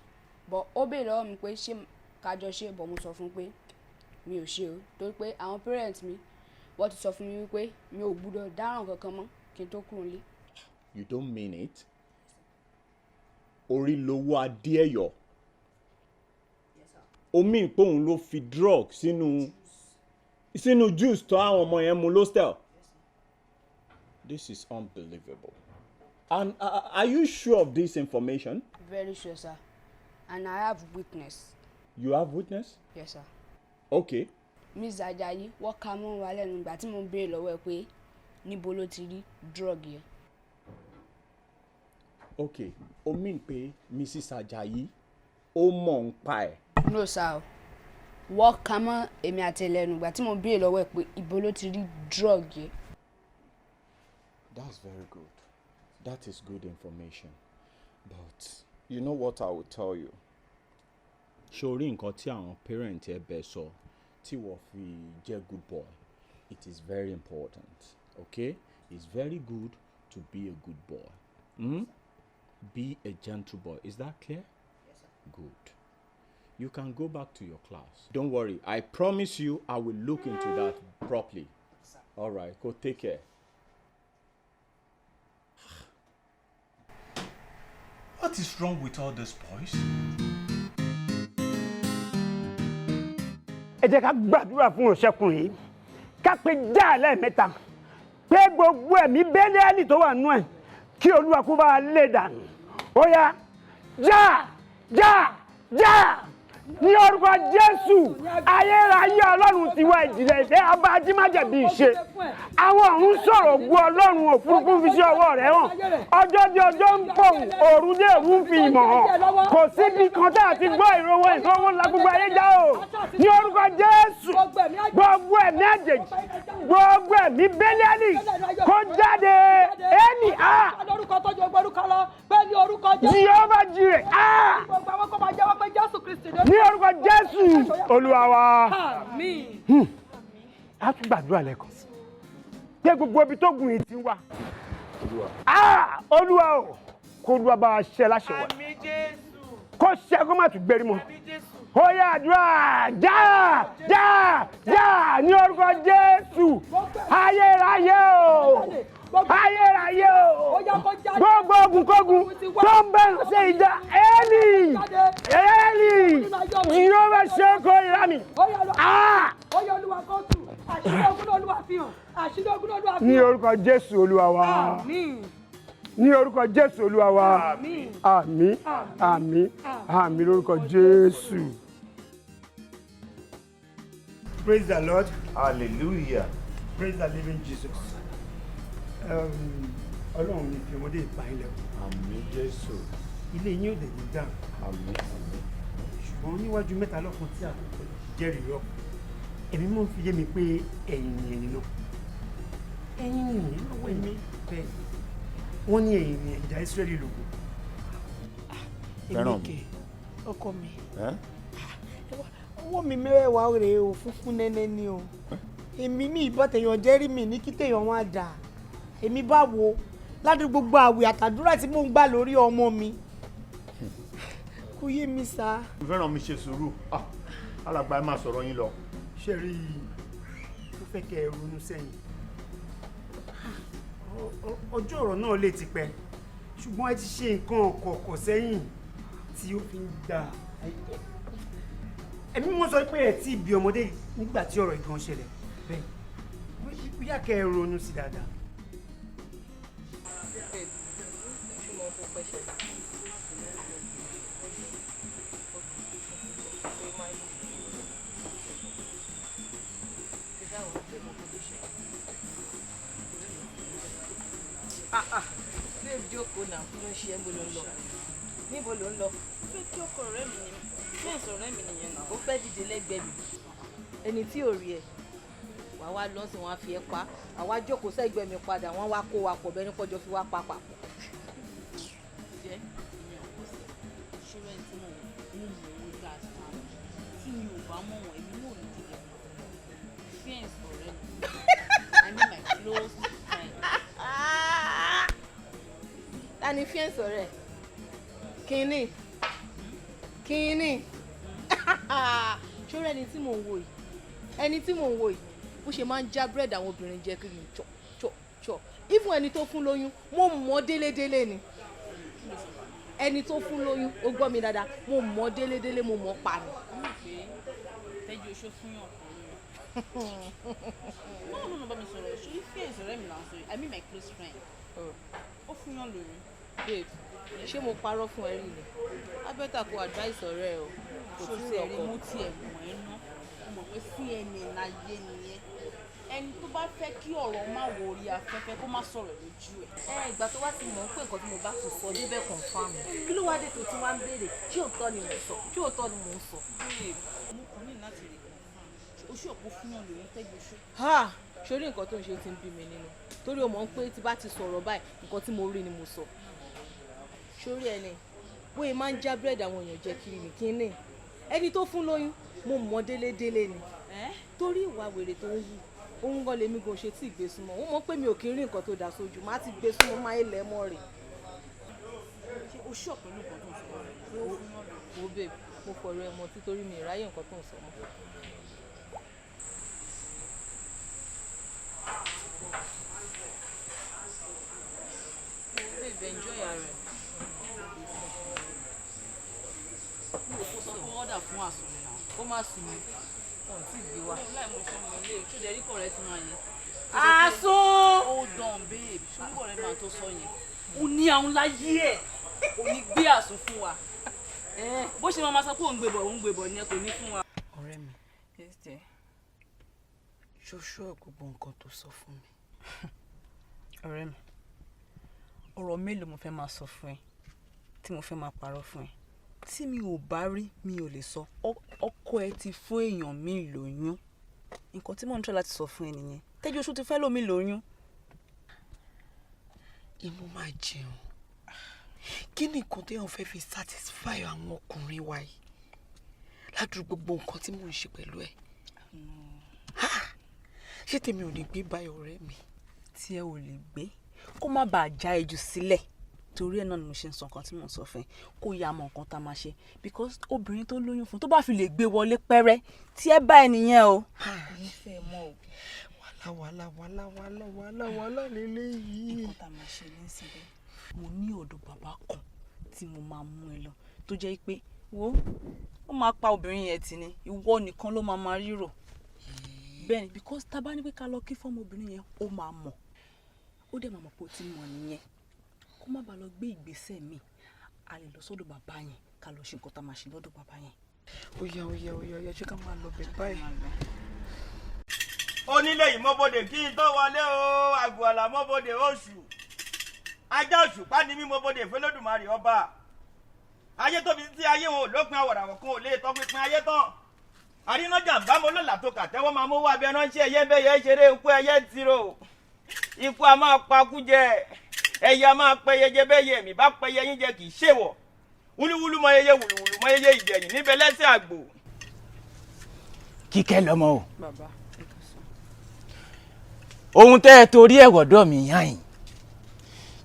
But ó béèrè lọ́wọ́ mi pé ṣé kájọ ṣe bọ̀ mo sọ fún pé mi ò ṣe o torí pé àwọn parents mi wọ́n ti sọ fún mi wípé mi ò gbúdọ̀ dáràn kankan mọ́ kí n tó kúrò nílé. You don't mean it? Orílówó Adéẹ̀yọ̀. O mean pé òun ló fi drug sínú juice tó àwọn ọmọ yẹn mu hostel? This is unbelievable. And are you sure of this information? Very sure, sir. And I have witness. You have witness? Yes, sir. Okay. Miss Ajayi wọ́n ká mọ́ wa lẹ́nu ìgbà tí mo ń béèrè lọ́wọ́ ẹ pé níbo ló ti rí drug yẹn. Okay, o mean pé Mrs. Ajayi ó mọ̀ ń pa ẹ̀. No, sir. Wọ́n ká mọ́ èmi àti ẹlẹ́nu ìgbà tí mo ń béèrè lọ́wọ́ ẹ pé ibo ló ti rí drug yẹn. That's very good. That is good information. But you know what I will tell you? Ṣorí nǹkan tí àwọn parent ẹ bẹ sọ tí wọ́n fi jẹ́ good boy. It is very important. Okay? It's very good to be a good boy. Be a gentle boy. Is that clear? Yes, sir. Good. You can go back to your class. Don't worry. I promise you I will look into that properly. Yes, sir. All right. Go take care. What is wrong with all these boys? Ẹ jẹ́ ká gbàdúrà fún òṣèkùnrin yìí ká pé já lẹ́ẹ̀mẹ́ta pé gbogbo ẹ̀mí bẹ́lẹ́ẹ̀lì tó wà nú ẹ̀ kí Olúwa kó bá a lé dànù ó yá já ní orúkọ Jésù ayérayé Ọlọ́run tiwa ìjìnlẹ̀ ìfẹ́ abájímájẹ̀bí ìṣe àwọn ọ̀run sọ̀rọ̀ gbọ́ Ọlọ́run òfurufú fi sí ọwọ́ rẹ̀ hàn ọjọ́ di ọjọ́ ń pọ̀ òru dé òru ń fi ìmọ̀ hàn kò síbi kan tá a ti gbọ́ ìrówó ńlá gbogbo ayé já o ní orúkọ Jésù gbogbo ẹ̀mí àjèjì gbogbo ẹ̀mí bẹ́lẹ́lì kó jáde ẹni Jèhófà jírè ní orúkọ Jésù Olúwa wa. Àmín. A tún gbàdúrà lẹ́kọ̀ọ́ pé gbogbo ibi tó gùn yìí ti wá Olúwa o kó Olúwa bá a ṣe láṣẹ wá kó ṣe kó má tún gbérí mọ́ ó yá àdúrà já ní orúkọ Jésù ayérayé o gbogbo ogunkógun tó ń bẹ̀rù sí ìjà Élì Jèhófà ṣe kó ìrà mi. Ní orúkọ Jésù Olúwa wa. Ní orúkọ Jésù Olúwa wa. Àmín lórúkọ Jésù. Praise the Lord. Hallelujah. Praise the living Jesus. Ọlọ́run ní fi ọmọdé ìpa ilẹ̀ o. Àmín Jésù. Ilé yín ò dẹ̀ ní dáhùn. Àmín. Ṣùgbọ́n níwájú mẹ́ta lọ́kàn tí àkókò jẹ́rìí rọ èmi mọ̀ fi yé mi pé ẹ̀yin ni ẹni náà. Ẹ̀yin ni ìyẹn lọ́wọ́ ẹ̀mí bẹ́ẹ̀ wọ́n ní ẹ̀yin ni ẹ̀dá Ísírẹ́lì lògùn. Fẹ́ràn mi. ọkọ mi ọwọ́ mi mẹ́wàá rèé o funfun nẹ́nẹ́ ni o èmi ní ìbọn tèèyàn jẹ́rí mi ní kí tèèyàn wá dà èmi báwo ládùúgbò gbogbo àwẹ̀ àtàdúrà tí mò ń gbà lórí ọmọ mi kò yé mi sá. mo fẹ́ràn mi ṣe sùúrù alàgbà ẹ máa sọ̀rọ̀ yín lọ. ṣe rí i mo fẹ́ kẹ́ ẹ ronú sẹ́yìn ọjọ́ ọ̀rọ̀ náà lè ti pẹ́ ṣùgbọ́n ẹ ti ṣe nǹkan ọ̀kọ̀ọ̀kọ̀ sẹ́yìn tí ó fi ń dà ẹ̀mí mo sọ pé ẹ̀ tí bí ọmọdé nígbà tí ọ̀rọ̀ ìgan ṣẹlẹ̀ bẹ́ẹ̀ bóyá kẹ́ ẹ ronú sí dáadáa. Babe, jókòó náà kí ló ń ṣe níbo ló ń lọ níbo ló ń lọ. Fẹ́ kí ọkọ ọ̀rẹ́ mi ni fẹ́ ìsọ̀rẹ́ mi nìyẹn náà. Ó fẹ́ dìde lẹ́gbẹ̀ẹ́ mi ẹni tí ò rí ẹ wà wá lọ́sìn wọn á fi ẹ pa àwa jókòó sẹ́gbẹ̀ẹ́ mi padà wọ́n wá kó wa pọ̀ bẹ́ẹ̀ ní pọ́jọ́ fi wá pa papọ̀. Jẹ́ ìyẹn kò sí ṣúrẹ́ tí mo mú owó gbà sáà tí mi ò bá mọ̀ wọ́n èmi náà ní dìde fẹ́ ìsọ̀rẹ́ mi. I mean my close friend. Tani fiẹ́ǹsì ọ̀rẹ́ kínní ṣọ́rẹ́ ẹni tí mò ń wò yìí bó ṣe máa ń já búrẹ́dì àwọn obìnrin jẹ kiri chọ even ẹni tó fún lóyún mo mọ̀ délédélé ni ẹni tó fún lóyún ó gbọ́ mi dáadáa mo mọ̀ délédélé mo mọ̀ pa ni. Tẹ́jú oṣó fún yàn no bá mi sọ̀rọ̀ ṣorí fiẹ́ǹsì ọ̀rẹ́ mi là ń sọ yìí I mean my close friend. Ó fún yàn lórí. Babe ṣé mo parọ́ fún ẹ rí ni abẹ́tà kó advice ọ̀rẹ́ o kò tí ì rọ̀kọ̀ mo tiẹ̀ mọ̀ ẹ́ ná mo mọ̀ pé CNN ayé nìyẹn ẹni tó bá fẹ́ kí ọ̀rọ̀ má wọ orí afẹ́fẹ́ kó má sọ̀rọ̀ lójú ẹ̀. Ìgbà tó wá ti mọ̀ pé nǹkan tí mo bá tún sọ débẹ̀ confirm kí ló wá dé tó tún wá ń béèrè ṣé òótọ́ ni mò ń sọ. Mo kàn ní láti rí confirm oṣù òpó fún yàn lóyún Tẹ́jú oṣù. Sórí nǹkan tó ń ṣe ti ń bí mi nínú torí o mọ̀ pé tí bá ti sọ̀rọ̀ báyìí nǹkan tí mo rí ni mo sọ. Sórí ẹni bóyá máa ń já búrẹ́dì àwọn èèyàn jẹ kiri ní kínní ẹni tó fún lóyún mo mọ̀ délédélé ni torí ìwà wèrè tó ń wù òun gan lèmi gan ṣe tí ì gbé súnmọ́ òun mọ̀ pé mi ò kí ń rí nǹkan tó dà sójú má ti gbé súnmọ́ máa ń lẹ̀ mọ́ rẹ̀. Ṣé o ṣọ̀ pẹ̀lú nǹkan tó ń sọ rẹ̀ ló fún yàn lóyún. Wo babe mo fọ̀rọ̀ ẹ mọ́ títorí mi ìráyè nǹkan tó ń sọ mọ́. Babe enjoy rẹ̀. Mo sọ fún ọ́dà fún àsùn náà. Ó má sùn mí wọn tí ì gbé wa. Láì mo ṣe mọ̀ ilé ìtúdẹ̀ rí kọ̀rẹ́ tí máa yẹn. Àsùn. Hold on babe ṣùgbọ́n kọ̀rẹ́ máa tó sọ yẹn. O ní àwọn láyé ẹ̀ kò ní gbé àsùn fún wa. Bó ṣe máa sọ pé òun gbébọ̀ ni ẹ kò ní fún wa. Ọ̀rẹ́ mi ṣoṣo gbogbo nǹkan tó sọ fún mi. Ọ̀rẹ́ mi ọ̀rọ̀ mélòó mo fẹ́ máa sọ fún ẹ tí mo fẹ́ máa parọ́ fún ẹ tí mi ò bá rí mi ò lè sọ ọkọ ẹ ti fún èèyàn mi lóyún nǹkan tí mò ń tọ́ láti sọ fún ẹ nìyẹn Tẹ́jú oṣù ti fẹ́ lómi lóyún. Inú máa jẹun kí ni nǹkan téèyàn fẹ́ fi satisfy àwọn ọkùnrin wa yìí ládùúgbò gbogbo nǹkan tí mò ń ṣe pẹ̀lú ẹ ṣé tèmi ò lè gbé báyọ̀ ọ̀rẹ́ mi tí ẹ ò lè gbé kó má bàa já ẹjù sílẹ̀ torí ẹ̀ náà ni mo ṣe ń sọ nǹkan tí mò ń sọ fún ẹ kó yá mọ nǹkan tá a máa ṣe because obìnrin tó lóyún fún tó bá fi lè gbé wọlé pẹ́rẹ́ tí ẹ bá ẹ nìyẹn o. nífẹ̀ẹ́ mọ́ o wàhálà lélẹ́yìí. nǹkan tá a máa ṣe nísìnyí mo ní ọ̀dọ̀ bàbá kan tí mo máa mú ẹ lọ tó jẹ́ pé wo ó máa pa obìnrin yẹn tì ní ìwọ nìkan ló máa rírò bẹ́ẹ̀ ni because tá a bá ní pé ká lọ kí fọ́ọ̀mù obìnrin yẹn ó máa mọ̀ ó dẹ̀ máa mọ̀ pé ó ti mọ̀ nìyẹn kó má bàa lọ gbé ìgbésẹ̀ mi a lè lọ sọ́dọ̀ bàbá yẹn ká lọ ṣe nǹkan tá a máa ṣe lọ́dọ̀ bàbá yẹn. ó yá ṣé ká máa lọ bẹ̀ báyìí. onílé yìí mọ́bodè kí n tó wọlé o àgọ́ àlà mọ́bodè oṣù ajá oṣù pàdé mi mọ́bodè fẹlẹ́dùmarè ọba ayé tóbi títí ayé wọn ò lópin àwọ̀ràwọ̀ kan ò lè tọpinpin ayé tán àrínájà ń bá mo lọ́la tó kàtẹ́wọ́ máa mú wá bí ẹran ṣe ẹyẹ bẹ́yẹ ṣeré ikú ẹyẹ tiro ikú a máa pakú jẹ ẹyẹ a máa pẹyẹjẹ bẹ́yẹ mi bá pẹyẹ yín jẹ kì í ṣèwọ̀ wúlúwúlú mọ ẹyẹ wùlùwùlù mọ ẹyẹ ìgbẹ̀yìn níbẹ̀ lẹ́sẹ̀ àgbò Kíkẹ́ lọ́mọ o. Bàbá. Ohun tẹ́ ẹ torí ẹ̀ wọ̀dọ̀ mi yàn yín.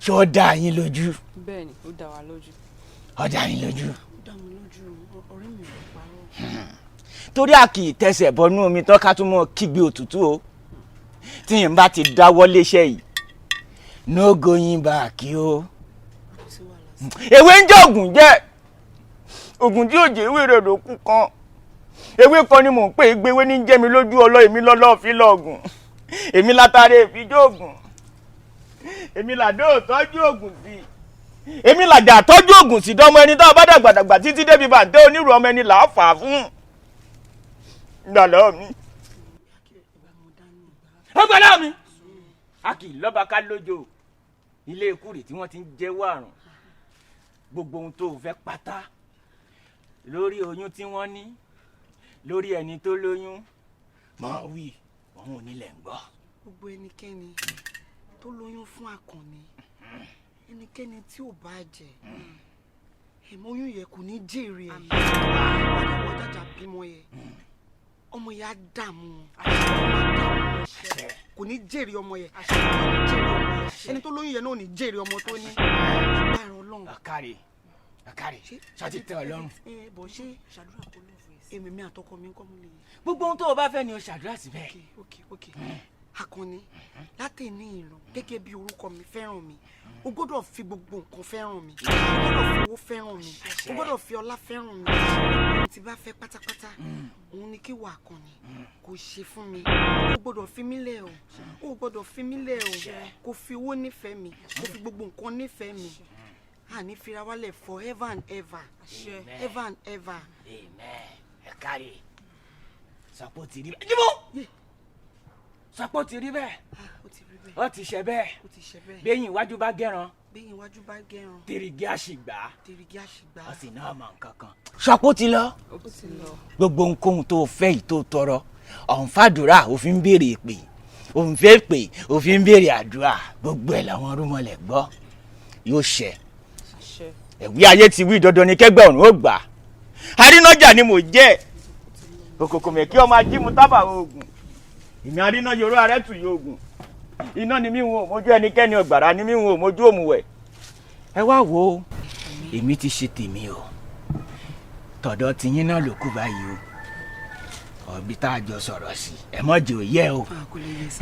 Ṣé ó dá yín lójú? Bẹ́ẹ̀ni, ó dá wa lójú. Ó dá yín lójú. Ó dá mi lójú, ọ̀rẹ́ mi ò parọ́. Torí a kì í tẹsẹ̀ bọnú omi tán ká tún mọ́ kígbe òtútù o. Tí yín bá ti dáwọ́ léṣẹ́ yìí, no going back o. Ewé ń jẹ́ ògùn jẹ́. Ògùn tí òjò ewé rẹ̀ ló kú kan. Ewé kan ni mò ń pè é gbéwé ní jẹ́ mi lójú ọlọ́ èmi lọ́lọ́ fi lọ́ọ̀gùn. Èmi látàrí ìfijó ògùn. Èmi làdó tọ́jú ògùn sí. Èmi làjà tọ́jú ògùn sí dánmọ́ ẹni tó bá dàgbàdàgbà títí débi bàǹtẹ́ onírú ọmọ ẹni là á fà á fún. Gbàlọ́ mi. Ó gbàlọ́ mi. A kì í lọ́ba ká lójó. Ilé ikú rè tí wọ́n ti ń jẹ́wọ́ àrùn. Gbogbo ohun tó fẹ́ pátá lórí oyún tí wọ́n ní lórí ẹni tó lóyún máa wí òun ò nílẹ̀ ń gbọ́. Gbogbo ẹnikẹ́ni tó lóyún fún Àkànní, ẹnikẹ́ni tí ò bá jẹ oyún yẹ kò ní jèrè ẹ̀. Wọ́n jájà bímọ yẹ ọmọ yẹ á dààmú kò ní jèrè ọmọ yẹ ẹni tó lóyún yẹ náà ò ní jèrè ọmọ tó ní agbára Ọlọ́run. Àkàrè ṣáàtì tẹ́ Ọlọ́run. Bọ̀ ṣé ṣàdúrà kó lọ fún ẹ. Èmi àtọkọ mi ń kọ́ mú lè. Gbogbo ohun tó o bá fẹ́ ni o ṣàdúrà síbẹ̀. Ok. Àkànní látẹ̀ní ìran gẹ́gẹ́ bí orúkọ mi fẹ́ràn mi o gbọ́dọ̀ fi gbogbo nǹkan fẹ́ràn mi o gbọ́dọ̀ fi owó fẹ́ràn mi o gbọ́dọ̀ fi ọlá fẹ́ràn mi ohun tí bá fẹ́ pátápátá òun ni kí wà Àkànní kò ṣe fún mi o gbọ́dọ̀ fi mí lẹ̀ o gbọ́dọ̀ fi mí lẹ̀ o kò fi owó nífẹ̀ẹ́ mi kò fi gbogbo nǹkan nífẹ̀ẹ́ mi àní fira wálẹ̀ forever and ever ever and ever. Àkàrè sàpò ti rí bẹ́ẹ̀. Jíbó sàpò ti rí bẹ́ẹ̀. Ó ti ṣe bẹ́ẹ̀. Béyìn iwájú bá gẹran. Tèrìgì àṣìgbà. Ó sì náà mọ nǹkan kan. Sàpò ti lọ. Gbogbo ohunkóhun tó fẹ́ yìí tó tọrọ ọ̀hún fàdúrà òfin béèrè pé òun fẹ́ pé òfin béèrè àdúrà gbogbo ẹ̀ làwọn rúmọlẹ̀ gbọ́ yóò ṣẹ. Ẹ̀wí ayé ti wí dandan ni kẹ́gbẹ́ ọ̀run ó gbà. Arínájà ni mò jẹ́ òkòkò mẹ́kí ọmọ ajímú tábà oògùn ìmí aríná yorùbá arẹ́tù yóògùn iná ni mí wọn ò mójú ẹnikẹ́ni ọ̀gbàrá ni mí wọn ò mójú òmùwẹ̀. Ẹ wá wo èmi ti ṣe tèmi o tọ̀dọ̀ tiyín náà ló kú báyìí o ọ̀bí tá a jọ sọ̀rọ̀ sí ẹ mọ̀ jẹ́ òye o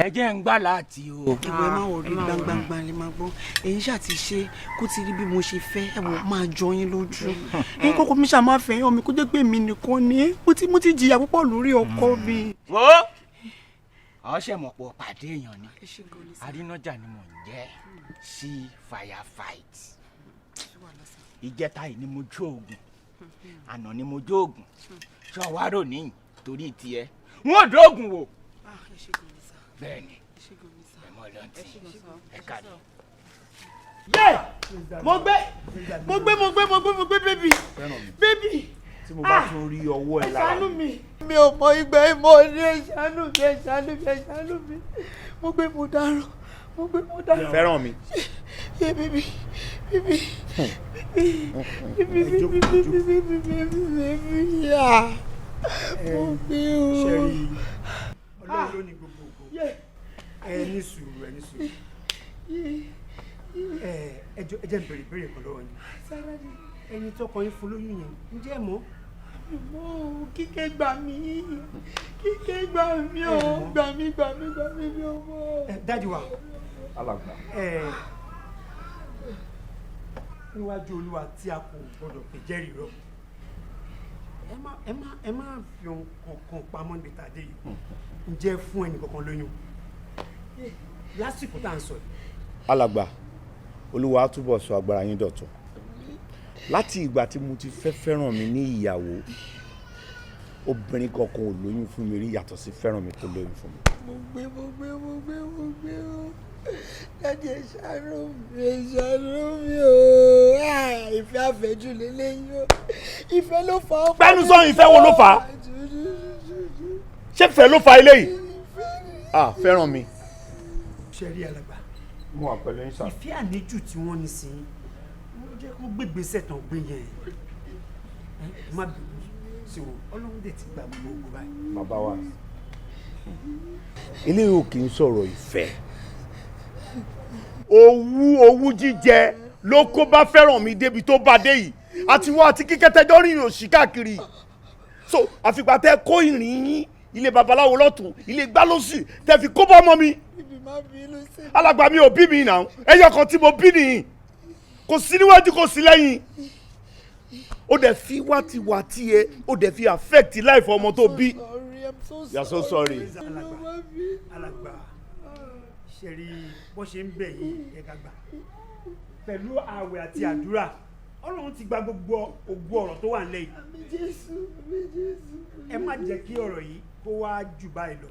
ẹ jẹ́ ń gbà láti o. ìwé máa wọ̀ rí gbangbangba lè máa gbọ́ èyí ṣáà ti ṣe kó ti rí bí mo ṣe fẹ́ ẹ wò máa jọ yín lójú ẹ̀yin kọ́kọ́ mi ṣáà máa fẹ́ yàn mi kó jẹ́ pé mi nìkan ni mo ti jìyà púpọ̀ lórí ọkọ mi. wo ọṣẹ mọ̀ pọ̀ pàdé èèyàn ni arínájà ni mò ń jẹ́ sí firefight ìjẹta yìí ni mo jó oògùn àná ni mo jó oògùn ṣọwárò níyìn torí tiẹ̀ wọn ò dóògùn wò bẹ́ẹ̀ ni ẹ mọ lọntì ẹ kàdé. mo gbé bébì tí mo bá tún rí ọwọ́ ẹ lára mi ò mọ ìgbà ìmọ̀ ní ẹ̀ṣánú mi mo gbé mo dáràn. fẹ́ràn mi. bébì yá mo gbé o. ṣẹ́rí ọlọ́run ló ní gbogbo ògo ẹ ní sùúrù ẹ jẹ́ n béèrè ìbéèrè kan lọ́wọ́ yín ẹni tọkọ yín fún lóyún yẹn ǹjẹ́ mọ̀. Kíkẹ́ gbà mí o gbà mí mi ò mọ̀. dájú wa alàgbà níwájú olúwa tí a kò gbọdọ̀ pè jẹ́rìí rọ ẹ má fi ohun kankan pamọ́ níbi tàdé yìí ǹjẹ́ fún ẹnì kankan lóyún lásìkò tá à ń sọ yìí. alàgbà olúwa á túbọ̀ sọ agbára yín dọ̀tun láti ìgbà tí mo ti fẹ́ràn mi ní ìyàwó obìnrin kankan ò lóyún fún mi rí yàtọ̀ sí fẹ́ràn mi tó lóyún fún mi. mo gbé o dájú ẹ ṣàánú mi o ìfẹ́ àfẹ́jù lélẹ́yìn o ìfẹ́ ló fà á. gbẹ́nu sọ ìfẹ́ wo ló fà á ṣé ìfẹ́ ló fà eléyìí fẹ́ràn mi. ṣe rí alàgbà mo wà pẹ̀lú yín sá. ìfẹ́ àníjù tí wọ́n ní sí jẹ́ kó gbégbèsè tán gbé yẹn má bínú so ọlọ́run dẹ̀ ti gbà gbogbo ogun báyìí. bàbá wa eléyìí ò kì í sọ̀rọ̀ ìfẹ́ owú jíjẹ ló kó bá fẹ́ràn mi débi tó bá dé yìí àti wọ́n àti kíkẹ́tẹ́jọ́ rìnrìn òṣì káàkiri so àfìgbà tẹ́ kó ìrìn yín ilé babaláwo lọ́tún ilé gbálọ́sì tẹ́ fi kó bá ọmọ mi alàgbà mi ò bí mi nà ẹyọ kan tí mo bí nìyí kò sí níwájú kò sí lẹ́yìn ó dẹ̀ fi wátiwátí ẹ ó dẹ̀ fi affect life ọmọ tó bí. You are so sorry. alàgbà ṣe rí bó ṣe ń bẹ̀ yìí ẹ̀ka gbà pẹ̀lú ààwẹ̀ àti àdúrà ọlọ́run ti gba gbogbo ògbó ọ̀rọ̀ tó wà nílẹ̀ yìí ẹ má jẹ́ kí ọ̀rọ̀ yìí kó wá jù báyìí lọ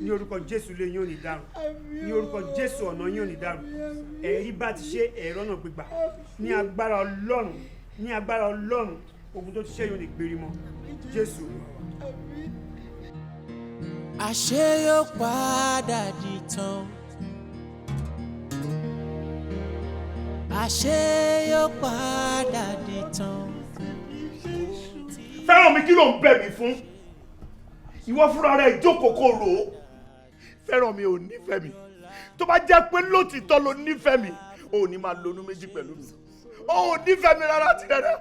ní orúkọ jésù lé yín ò ní dàrú ní orúkọ jésù ọ̀nà yín ò ní dàrú ẹ̀rí bá ti ṣe ẹ̀rọ náà gbégbà ní agbára ọlọ́run ogun tó ti ṣe yóò ní gbérí mọ́ jésù. àṣé yóò padà di tán àṣé yóò padà di tán. fẹ́ràn mi kí ló ń bẹ̀ mí fún ìwọ fúnra rẹ̀ jókòó kó rò ó fẹ́ràn mi ò nífẹ̀ẹ́ mi tó bá jẹ́ pé lótìtọ́ ló nífẹ̀ẹ́ mi ò ní máa lonú méjì pẹ̀lú mi ò nífẹ̀ẹ́ mi rárá ti rẹ̀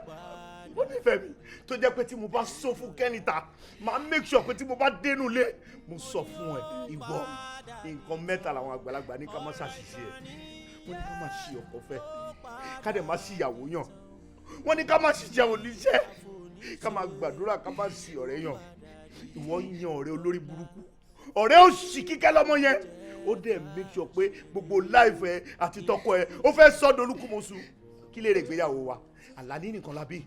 ó nífẹ̀ẹ́ mi tó jẹ́ pé tí mo bá sọ fún kẹ́nìta máa make sure pé tí mo bá dénú lé mo sọ fún ẹ ìwọ nǹkan mẹ́ta làwọn àgbàlagbà ní ká má ṣàṣìṣe ẹ̀ wọ́n ní ká má ṣì ọkọ fẹ́ ká dẹ̀ má ṣì ìyàwó yàn wọ́n ní ká má ṣiṣẹ́ oníṣẹ́ ká má gbàdúrà ká má ṣì ọ̀rẹ́ yàn ìwọ yan ọ̀rẹ́ olórí burúkú ọ̀rẹ́ òṣì kíkẹ́ lọ́mọ yẹn ó dẹ̀ make sure pé gbogbo life ẹ àti tọkọ ẹ ó fẹ́ sọ́dọ̀ olúkúmọ̀sù kí lè rè gbéyàwó wa àlàní nìkan la bí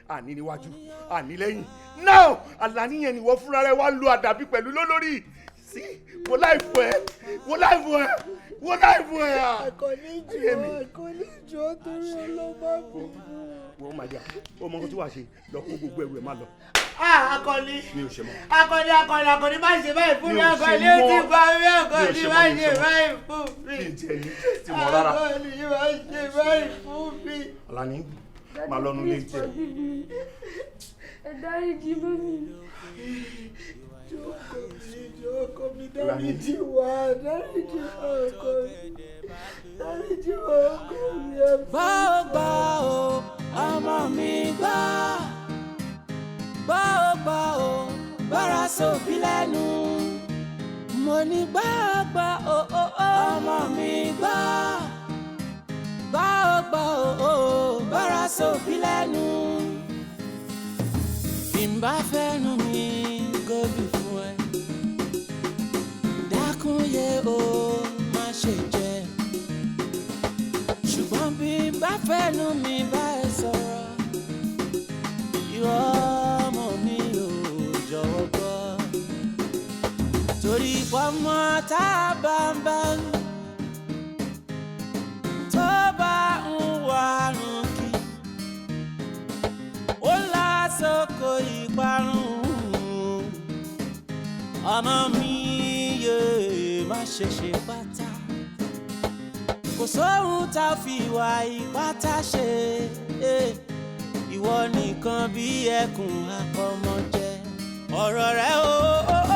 àní níwájú àní lẹ́yìn now àlàní yẹn nìwọ fúnra rẹ wá lu àdàbí pẹ̀lú lólórí sí wo life ẹ wo life ẹ wo life ẹ. àkọ́ní jọ torí ọlọ́mọ mi. wọ́n máa jà ó mọ nǹkan tí wàá ṣe lọ kó gbogbo ẹrù ẹ má lọ. akọni mi ò ṣe mọ́. akọni má ṣe báyìí fún mi akọni ó ti pa mí akọni má ṣe báyìí fún mi akọni má ṣe báyìí fún mi. Alani máa lọ́nu lé jẹ. ẹ dáríjì mọ́mì. ọkọ mi dáríjì wá dáríjì ọkọ mi dáríjì ọkọ mi. gbọ́ o ọmọ mi gbọ́ o gbọ́ra sóbì lẹ́nu mo ní gbọ́ o ọmọ mi gbọ́ o gbọ́ra sóbì lẹ́nu bí n bá fẹ́nu mi gòbí fún ẹ dákun yé o má ṣe jẹ́ ṣùgbọ́n bí n bá fẹ́nu mi bá ẹ sọ̀rọ̀ ìwọ ọmọ mi ò jọ̀wọ́ gbọ́ torí pọ́nmọ́ tá a bá ń bá tó bá ń wà rùn kí ó lásòkò ìparun ọmọ mi yé má ṣe ṣe pátá kò sóhun tá a fi ìwà ìpátá ṣe ìwọ nìkan bí ẹkùn àpọ̀mọ̀jẹ ọ̀rọ̀ rẹ o.